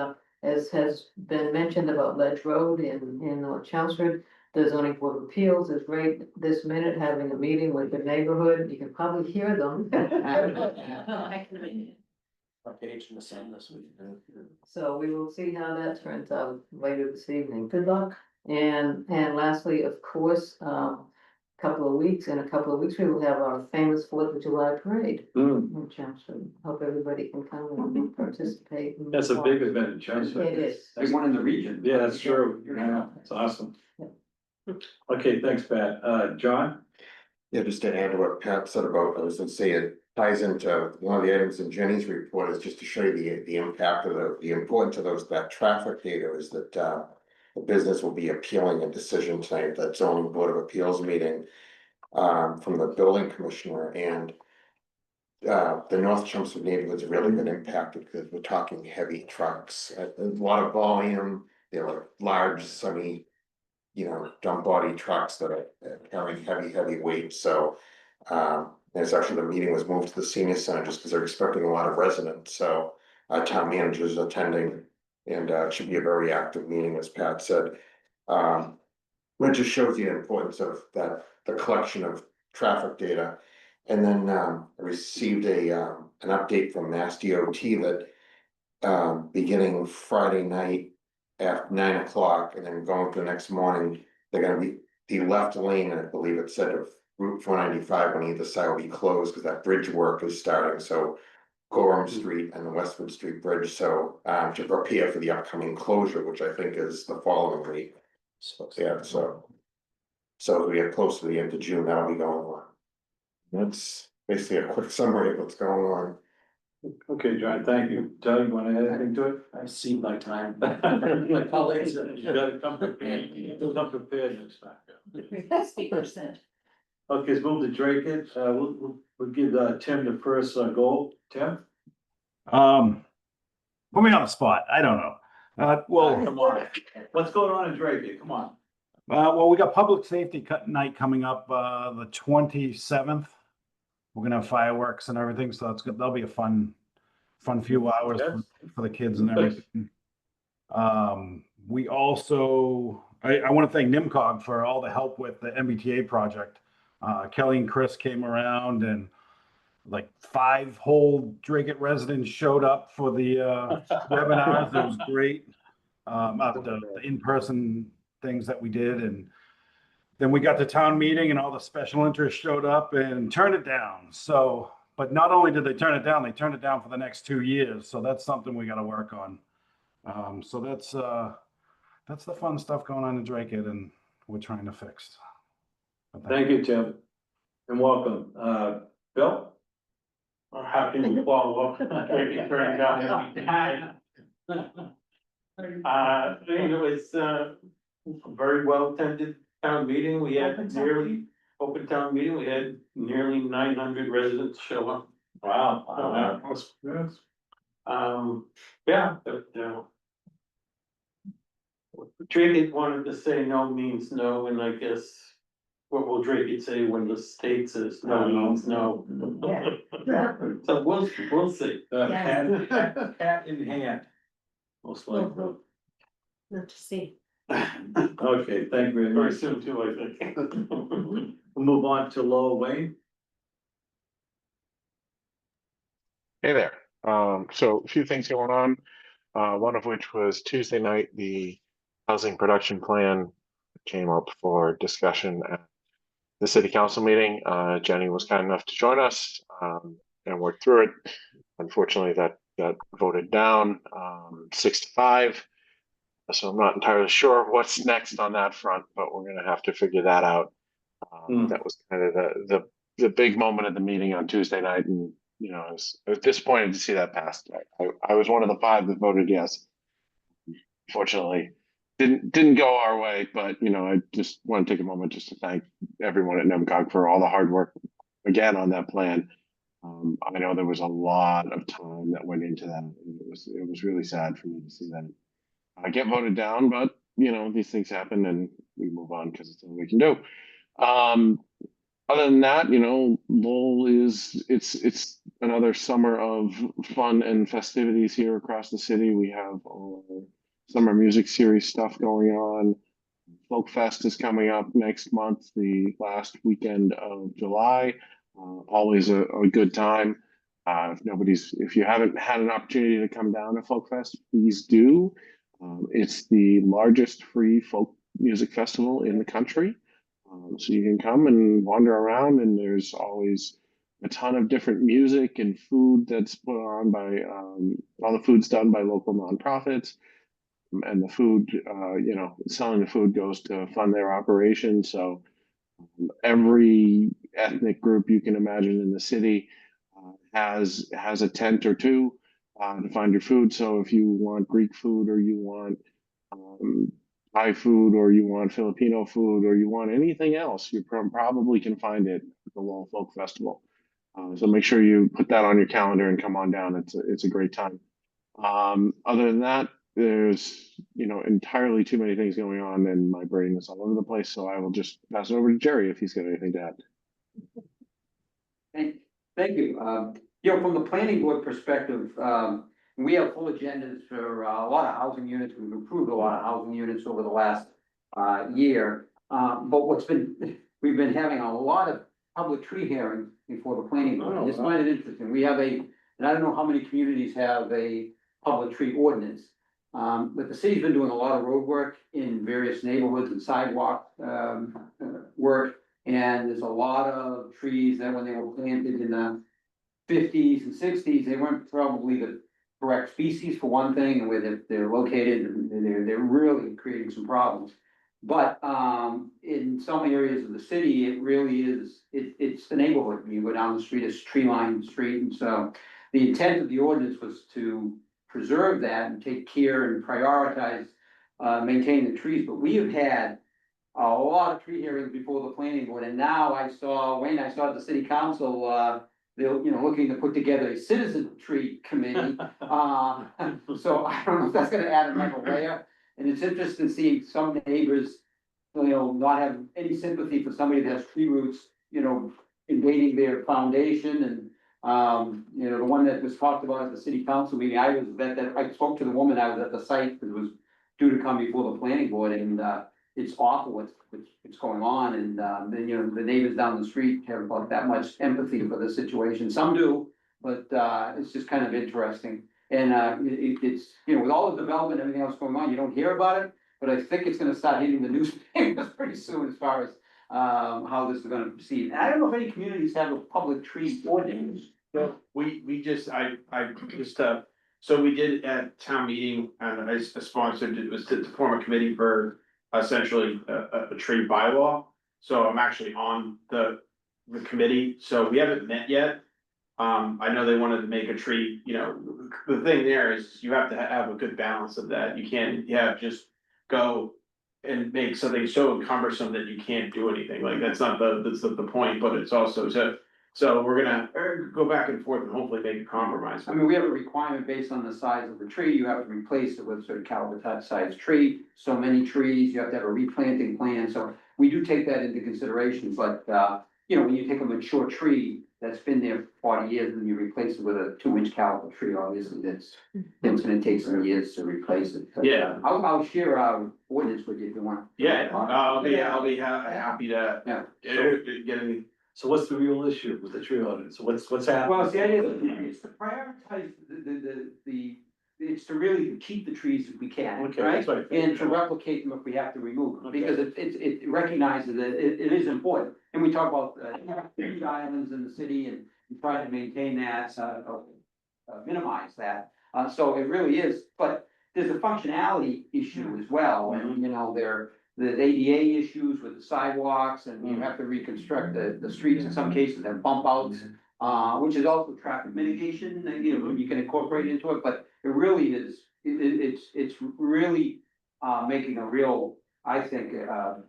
as has been mentioned about Ledge Road in North Chelmsford, the zoning board of appeals is right this minute having a meeting with the neighborhood. You can probably hear them. I can imagine. Our page in the sun this week. So we will see how that turns out later this evening. Good luck. And lastly, of course, in a couple of weeks, we will have our famous 4th of July parade in Chelmsford. Hope everybody can come and participate. That's a big event in Chelsea. It is. Big one in the region. Yeah, that's true. Yeah, it's awesome. Okay, thanks, Pat. John? Yeah, just to add to what Pat said about, I was gonna say, it ties into one of the items in Jenny's report, is just to show you the impact of the importance of that traffic data, is that the business will be appealing a decision tonight at that zoning board of appeals meeting from the building commissioner, and the North Chelmsford neighborhood's really been impacted because we're talking heavy trucks, a lot of volume. They're like large, dump body trucks that are carrying heavy weight. So there's actually, the meeting was moved to the senior center just because they're expecting a lot of residents. So our town manager's attending, and it should be a very active meeting, as Pat said. It just shows you the importance of the collection of traffic data. And then I received an update from Mass DOT that beginning Friday night at 9 o'clock and then going to the next morning, they're gonna be the left lane, and I believe it said of Route 495 on either side will be closed because that bridge work is starting. So Gorham Street and the Westwood Street Bridge, so to prepare for the upcoming closure, which I think is the following week. So yeah, so So as we get close to the end of June, that'll be going on. That's basically a quick summary of what's going on. Okay, John, thank you. Doug, you want to add anything to it? I see my time. My colleagues. You gotta come prepared, you'll come prepared next time. 60%. Okay, let's move to Drake it, we'll give Tim the first goal, Tim? Put me on the spot. I don't know. Well, Come on, what's going on in Drake it, come on. well, we got public safety night coming up, the 27th. We're gonna have fireworks and everything, so that's good. That'll be a fun few hours for the kids and everything. We also, I want to thank NMCOG for all the help with the MBTA project. Kelly and Chris came around and like 5 whole Drake It residents showed up for the webinars. It was great. The in-person things that we did, and then we got to town meeting and all the special interests showed up and turned it down. So, but not only did they turn it down, they turned it down for the next 2 years. So that's something we got to work on. So that's the fun stuff going on in Drake It, and we're trying to fix. Thank you, Tim, and welcome. Bill? How can you follow up? Turning down every time. I think it was a very well attended town meeting. We had nearly open town meeting. We had nearly 900 residents show up. Wow. Yeah, but Drake It wanted to say no means no, and I guess what will Drake It say when the state says no means no? So we'll see. Hat in hand. Most likely. Not to see. Okay, thank you very Very much. soon too, I think. We'll move on to Lowell Wayne. Hey there. So a few things going on. One of which was Tuesday night, the housing production plan came up for discussion at the city council meeting. Jenny was kind enough to join us and work through it. Unfortunately, that got voted down 6-5. So I'm not entirely sure what's next on that front, but we're going to have to figure that out. That was kind of the big moment of the meeting on Tuesday night, and I was disappointed to see that passed. I was one of the 5 that voted yes. Fortunately, didn't go our way, but I just want to take a moment just to thank everyone at NMCOG for all the hard work again on that plan. I know there was a lot of time that went into that. It was really sad for me to see that I get voted down, but these things happen and we move on because it's all we can do. Other than that, Lowell it's another summer of fun and festivities here across the city. We have our summer music series stuff going on. Folk Fest is coming up next month, the last weekend of July. Always a good time. If you haven't had an opportunity to come down to Folk Fest, please do. It's the largest free folk music festival in the country. So you can come and wander around, and there's always a ton of different music and food that's put on by all the food's done by local nonprofits, and the food, selling the food goes to fund their operation. So every ethnic group you can imagine in the city has a tent or two to find your food. So if you want Greek food, or you want Thai food, or you want Filipino food, or you want anything else, you probably can find it at the Lowell Folk Festival. So make sure you put that on your calendar and come on down. It's a great time. Other than that, there's entirely too many things going on, and my brain is all over the place. So I will just pass it over to Jerry if he's got anything to add. Thank you. From the planning board perspective, we have full agendas for a lot of housing units. We've improved a lot of housing units over the last year. But we've been having a lot of public tree hearings before the planning board. I just find it interesting. We have and I don't know how many communities have a public tree ordinance. But the city's been doing a lot of road work in various neighborhoods and sidewalk work. And there's a lot of trees that when they were planted in the 50s and 60s, they weren't probably the correct species for one thing, and where they're located, and they're really creating some problems. But in some areas of the city, it really is, it's the neighborhood. You go down the street, it's tree-lined street, and so the intent of the ordinance was to preserve that and take care and prioritize maintaining the trees, but we have had a lot of tree hearings before the planning board, and now I saw at the city council, they're, looking to put together a citizen tree committee. So I don't know if that's gonna add another layer, and it's interesting seeing some neighbors, not have any sympathy for somebody that has tree roots, invading their foundation, and the one that was talked about at the city council meeting, I spoke to the woman, I was at the site, that was due to come before the planning board, and it's awful what's going on, and then, the neighbors down the street have about that much empathy for the situation. Some do, but it's just kind of interesting. And it's, with all the development, and everything else going on, you don't hear about it, but I think it's gonna start hitting the newspapers pretty soon as far as how this is gonna proceed. And I don't know if any communities have a public tree ordinance. We just, I just, so we did at town meeting, and I sponsored, it was to form a committee for essentially a tree bylaw. So I'm actually on the committee, so we haven't met yet. I know they wanted to make a tree, the thing there is you have to have a good balance of that. You can't, just go and make something so cumbersome that you can't do anything. Like, that's not the point, but it's also so we're gonna go back and forth and hopefully make a compromise. I mean, we have a requirement based on the size of the tree, you have to replace it with a certain caliber size tree, so many trees, you have to have a replanting plan, so we do take that into consideration, but, when you take a mature tree that's been there for 40 years and you replace it with a 2-inch caliber tree, obviously, it's gonna take some years to replace it. But, Yeah. I'll share our ordinance with you if you want. Yeah, I'll be happy to, get any. So what's the real issue with the tree ordinance? What's happening? Well, see, it's to prioritize it's to really keep the trees if we can, Okay, right? that's what I figured. And to replicate them if we have to remove them, Okay. because it recognizes that it is important. And we talk about tree islands in the city and try to maintain that, minimize that. So it really is, but there's a functionality issue as well, and the ADA issues with the sidewalks, and you have to reconstruct the streets in some cases, have bump outs. Which is also traffic mitigation, you can incorporate into it, but it really is, it's really making a real, I think, a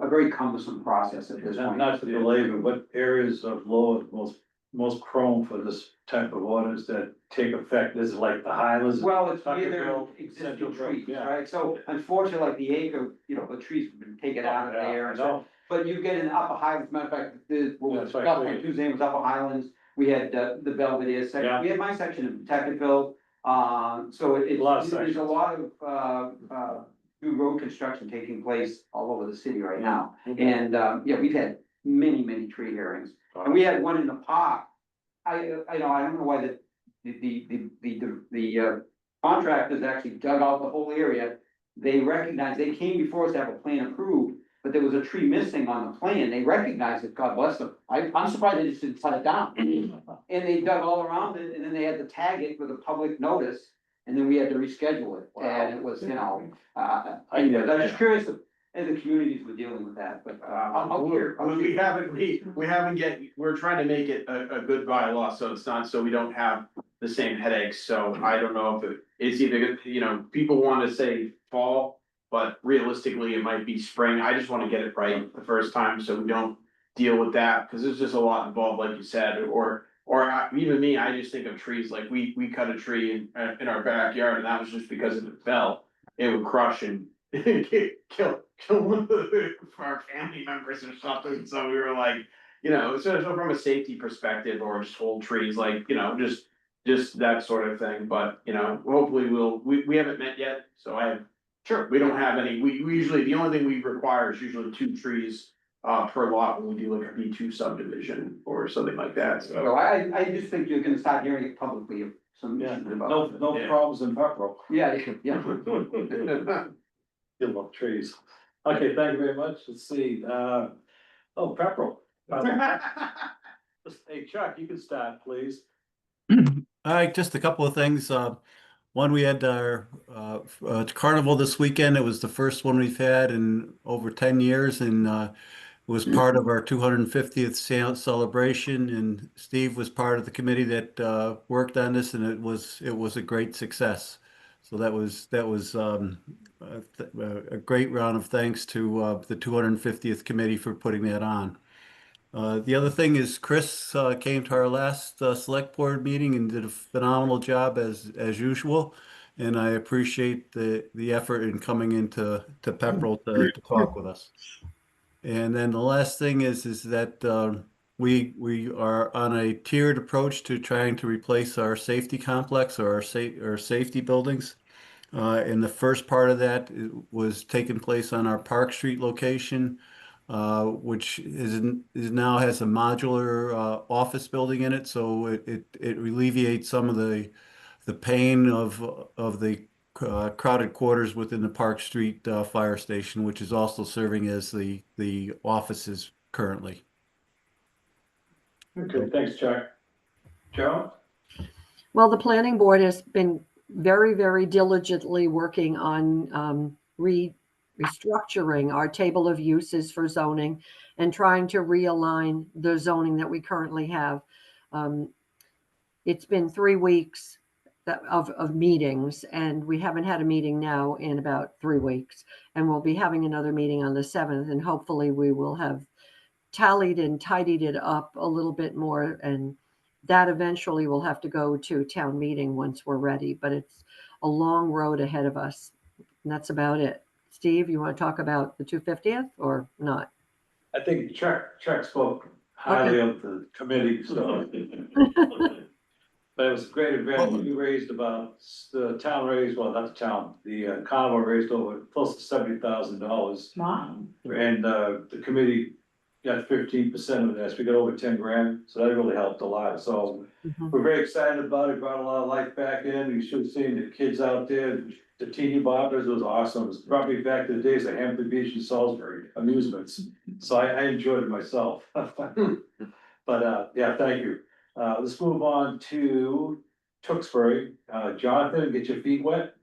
very cumbersome process at this point. Not to belabor, what areas of law are most prone for this type of orders that take effect? Is it like the Highlands? Well, it's Tuckerville, either existing Central Brook, trees, yeah. right? So unfortunately, like the acre, the trees have been taken out of Yeah, there, I and so. know. But you get in Upper Highlands, matter of fact, what Yeah, was that's what I discussed on figured. Tuesday was Upper Highlands, we had the Belvedere section, Yeah. we had my section in Tuckerville. So A lot of there's sections. a lot of new road construction taking place all over the city right now. Okay. And we've had many tree hearings, and we had one in the park. I don't know why the contractors actually dug out the whole area. They recognized, they came before us to have a plan approved, but there was a tree missing on the plan. They recognized it, God bless them. I'm surprised they just didn't cut it down. And they dug all around it, and then they had to tag it with a public notice, and then we had to reschedule it. And it was, anyways, I was just curious if the communities were dealing with that, but I'll hear. We haven't yet, we're trying to make it a good bylaw, so it's not, so we don't have the same headaches, so I don't know if it's either, people wanna say fall, but realistically, it might be spring. I just wanna get it right the first time, so we don't deal with that, cause there's just a lot involved, like you said, or even me, I just think of trees, like we cut a tree in our backyard, and that was just because if it fell, it would crush and kill one of our family members or something, so we were like, so from a safety perspective, or just hold trees, like, just that sort of thing, but, hopefully we haven't met yet, so we don't have any, we usually, the only thing we require is usually 2 trees per lot when we do like a B2 subdivision or something like that, so. So I just think you're gonna start hearing it publicly of some Yeah, issues about. no Yeah. problems in Pepperell. Yeah. You love trees. Okay, thank you very much. Let's see, Pepperell. Hey, Chuck, you can start, please. Just a couple of things. One, we had our carnival this weekend. It was the first one we've had in over 10 years, and it was part of our 250th celebration. And Steve was part of the committee that worked on this, and it was a great success. So that was a great round of thanks to the 250th committee for putting that on. The other thing is Chris came to our last select board meeting and did a phenomenal job as usual. And I appreciate the effort in coming into Pepperell to talk with us. And then the last thing is that we are on a tiered approach to trying to replace our safety complex or our safety buildings. And the first part of that was taking place on our Park Street location, which now has a modular office building in it, so it alleviates some of the pain of the crowded quarters within the Park Street fire station, which is also serving as the offices currently. Okay, thanks, Chuck. Joe? Well, the planning board has been very, very diligently working on restructuring our table of uses for zoning and trying to realign the zoning that we currently have. It's been 3 weeks of meetings, and we haven't had a meeting now in about 3 weeks, and we'll be having another meeting on the 7th, and hopefully we will have tallied and tidied it up a little bit more, and that eventually will have to go to town meeting once we're ready, but it's a long road ahead of us. And that's about it. Steve, you want to talk about the 250th or not? I think Chuck spoke highly of the committee, so. But it was a great event. We raised the town raised, well, not the town, the carnival raised over close to $70,000. Wow. And the committee got 15% of this. We got over 10 grand, so that really helped a lot. So we're very excited about it. Brought a lot of life back in. You should have seen the kids out there, the teeny boppers. It was awesome. It was probably back to the days of Hampton Beach and Salisbury amusements. So I enjoyed it myself. But yeah, thank you. Let's move on to Tewksbury. Jonathan, get your feet wet.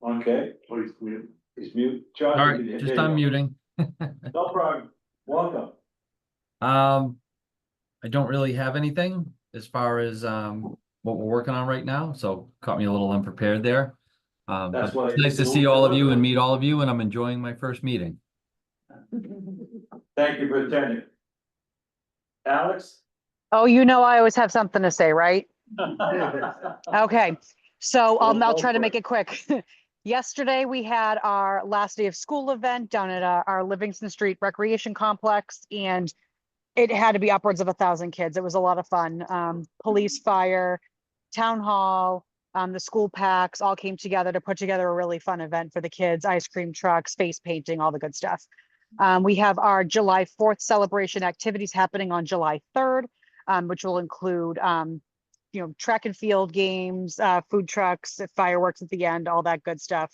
Okay, please mute. He's mute. Jonathan, All right, just unmuting. No problem. Welcome. I don't really have anything as far as what we're working on right now, so caught me a little unprepared there. That's But why it's nice to see all of you and meet all of you, and I'm enjoying my first meeting. Thank you for attending. Alex? Oh, you know, I always have something to say, right? Okay, so I'll try to make it quick. Yesterday, we had our last day of school event down at our Livingston Street Recreation Complex, and it had to be upwards of 1,000 kids. It was a lot of fun. Police, fire, town hall, the school packs all came together to put together a really fun event for the kids, ice cream trucks, face painting, all the good stuff. We have our July 4th celebration activities happening on July 3rd, which will include track and field games, food trucks, fireworks at the end, all that good stuff.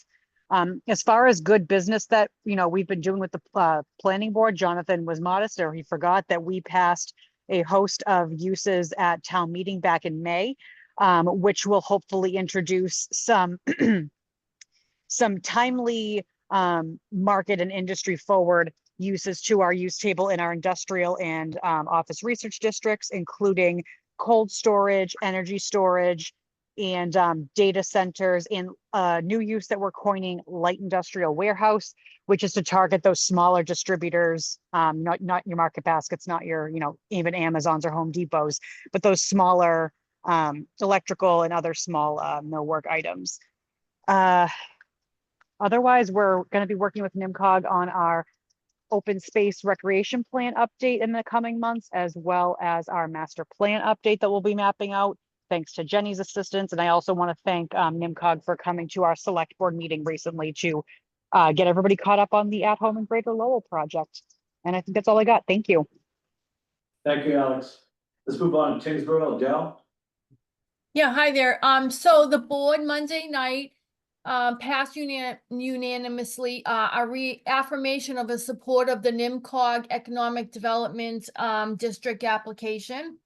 As far as good business that we've been doing with the planning board, Jonathan was modest, or he forgot that we passed a host of uses at town meeting back in May, which will hopefully introduce some timely market and industry forward uses to our use table in our industrial and office research districts, including cold storage, energy storage, and data centers, and new use that we're coining light industrial warehouse, which is to target those smaller distributors, not your market baskets, not your even Amazons or Home Depots, but those smaller electrical and other small millwork items. Otherwise, we're going to be working with NMCOG on our open space recreation plan update in the coming months, as well as our master plan update that we'll be mapping out, thanks to Jenny's assistance. And I also want to thank NMCOG for coming to our select board meeting recently to get everybody caught up on the At Home in Greater Lowell project. And I think that's all I got. Thank you. Thank you, Alex. Let's move on to Tingsboro. Adele? Yeah, hi there. So the board Monday night passed unanimously a reaffirmation of a support of the NMCOG Economic Development District application.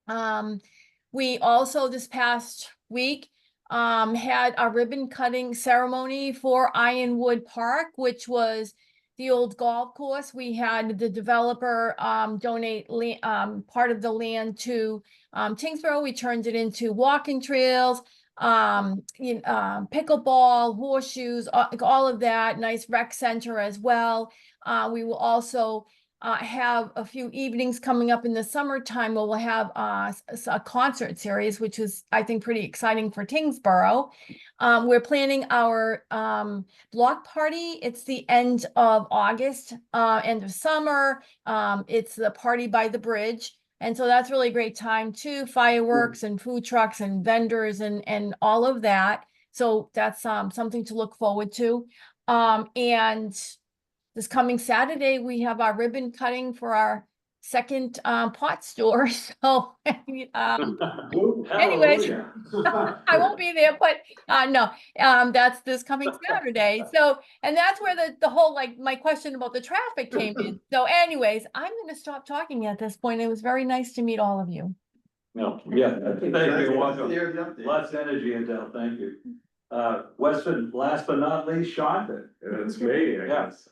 We also this past week had a ribbon cutting ceremony for Ironwood Park, which was the old golf course. We had the developer donate part of the land to Tingsboro. We turned it into walking trails, pickleball, horseshoes, all of that. Nice rec center as well. We will also have a few evenings coming up in the summertime where we'll have a concert series, which is, I think, pretty exciting for Tingsboro. We're planning our block party. It's the end of August, end of summer. It's the party by the bridge. And so that's really a great time too. Fireworks and food trucks and vendors and all of that. So that's something to look forward to. And this coming Saturday, we have our ribbon cutting for our second pot store. So anyways, I won't be there, but no, that's this coming Saturday. So, and that's where the whole, like, my question about the traffic came in. So anyways, I'm going to stop talking at this point. It was very nice to meet all of you. No, yeah, thank you. Welcome. Lots of energy, Adele. Thank you. Westford, last but not least, Sean. It's me, I Yeah. guess.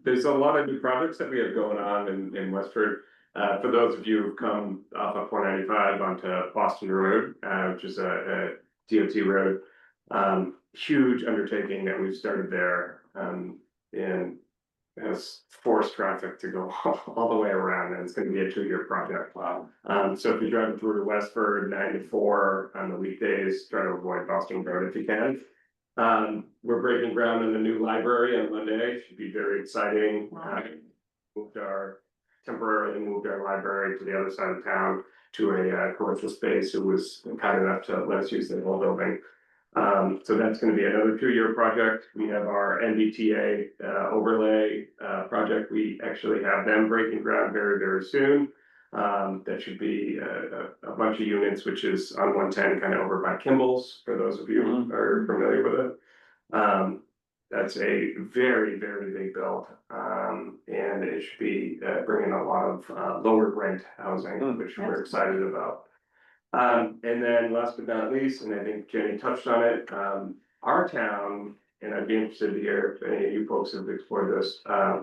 There's a lot of new projects that we have going on in Westford. For those of you who've come off of 495 onto Boston Road, which is a DOT road, huge undertaking that we've started there, and has forced traffic to go all the way around, and it's gonna be a 2-year project. Wow. So if you're driving through to Westford 9 to 4 on the weekdays, try to avoid Boston Road if you can. We're breaking ground in the new library on Monday. Should be very exciting. Temporarily moved our library to the other side of town to a commercial space who was kind enough to let us use the whole building. So that's going to be another 2-year project. We have our NBTA overlay project. We actually have them breaking ground very, very soon. That should be a bunch of units, which is on 110, kind of over by Kimball's, for those of you who are familiar with it. That's a very, very big build, and it should be bringing a lot of lower rent housing, which we're excited about. And then last but not least, and I think Jenny touched on it, our town, and I'd be interested to hear if any of you folks have explored this,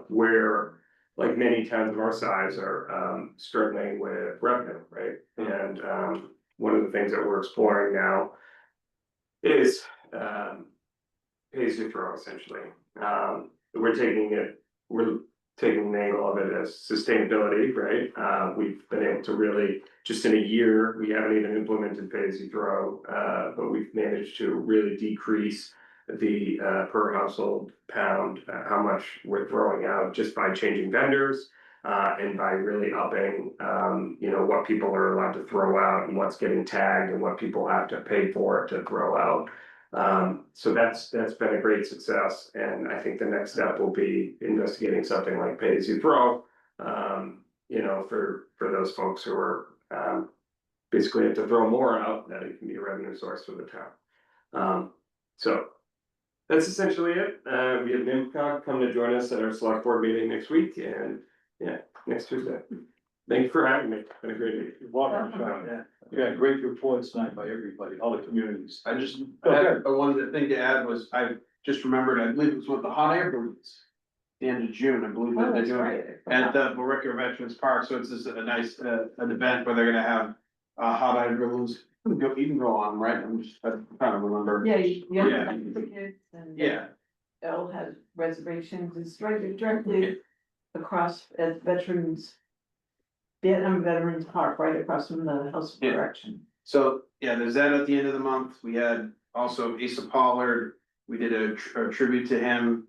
where, like many towns of our size, are struggling with revenue, right? And one of the things that we're exploring now is pay as you throw, essentially. We're taking the angle of it as sustainability, right? We've been able to really, just in a year, we haven't even implemented pay as you throw, but we've managed to really decrease the per household pound, how much we're throwing out just by changing vendors, and by really upping, what people are allowed to throw out and what's getting tagged and what people have to pay for it to throw out. So that's been a great success, and I think the next step will be investigating something like pay as you throw, for those folks who are basically have to throw more out, that it can be a revenue source for the town. So that's essentially it. We have NMCOG come to join us at our select board meeting next week, and next Tuesday. Thank you for having me. It's been a great meeting. Welcome, Sean. Yeah, great reports tonight by everybody, all the communities. I had one thing to add was, I just remembered, I believe it was with the hot air balloons. The end of June, I believe that they're doing it at the Borica Veterans Park, so it's just a nice, an event where they're gonna have hot air balloons. You can go on, right? I'm trying to remember. Yeah, Yeah. tickets and. Yeah. Elle has reservations, it's right directly across at Vietnam Veterans Park, right across from the House of Correction. So, yeah, there's that at the end of the month. We had also Asa Pollard, we did a tribute to him.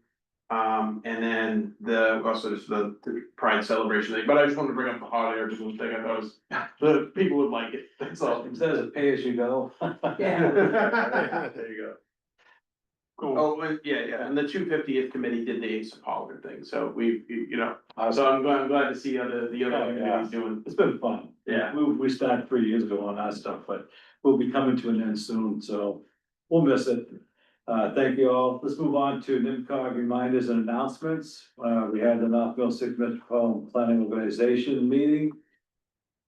And then also just the Pride celebration thing, but I just wanted to bring up the hot air balloon thing. I thought the people would like it, that's all. It says it pay as you go. Yeah. There you go. Cool. Oh, yeah, and the 250th committee did the Asa Pollard thing, so so I'm glad to see how the other committee's doing. It's been fun. Yeah. We started 3 years ago on our stuff, but we'll be coming to an end soon, so we'll miss it. Thank you all. Let's move on to NMCOG reminders and announcements. We had the Northville Sixth Metropolitan Planning Organization meeting.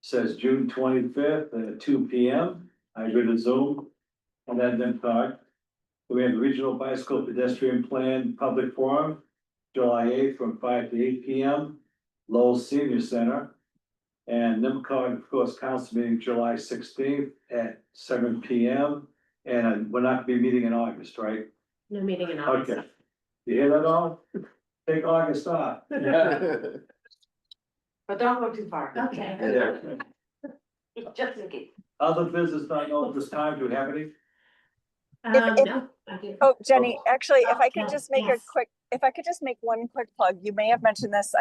Says June 25th at 2 p.m. I go to Zoom. And then NMCOG. We have the Regional Bicycle Pedestrian Plan Public Forum, July 8th from 5 to 8 p.m. Lowell Senior Center. And NMCOG, of course, council meeting July 16th at 7 p.m. And we're not gonna be meeting in August, right? No meeting in August. Okay. You hear that all? Take August off. But don't go too far. Okay. Yeah. Just in case. Other business not known at this time, do we have any? No. Oh, Jenny, actually, if I could yes, just make a yes. quick, if I could just make one quick plug, you may have mentioned this,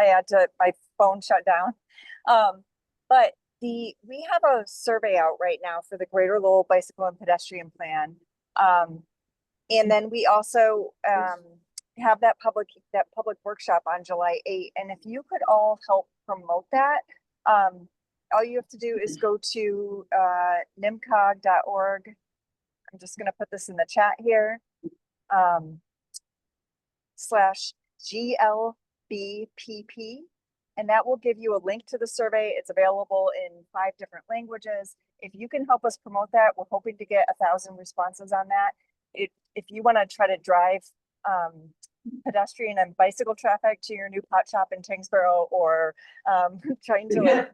my phone shut down. But we have a survey out right now for the Greater Lowell Bicycle and Pedestrian Plan. And then we also, have that public workshop on July 8th. And if you could all help promote that, all you have to do is go to, NMCOG.org. I'm just gonna put this in the chat here. /GLBPP, and that will give you a link to the survey. It's available in 5 different languages. If you can help us promote that, we're hoping to get 1,000 responses on that. If you want to try to drive pedestrian and bicycle traffic to your new pot shop in Tingsboro, or trying to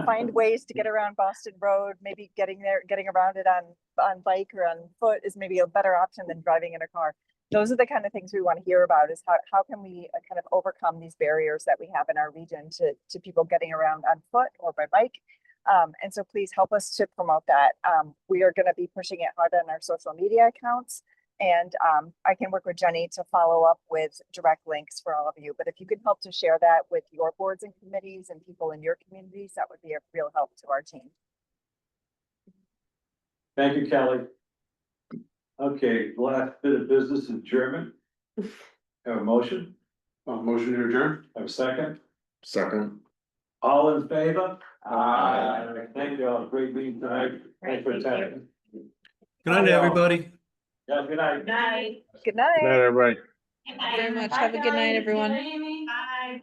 find ways to get around Boston Road, maybe getting around it on bike or on foot is maybe a better option than driving in a car. Those are the kind of things we want to hear about, is how can we kind of overcome these barriers that we have in our region to people getting around on foot or by bike. And so please help us to promote that. We are going to be pushing it hard on our social media accounts. And I can work with Jenny to follow up with direct links for all of you. But if you could help to share that with your boards and committees and people in your communities, that would be a real help to our team. Thank you, Kelly. Okay, last bit of business in German. Have a motion? Motion to adjourn? Have a second? Second. All in favor? Aye. Thank you all. Great meeting tonight. Thanks for attending. Good night, everybody. Yeah, good night. Night. Good night. Good night, everybody. Very much. Have a good night, everyone. Bye.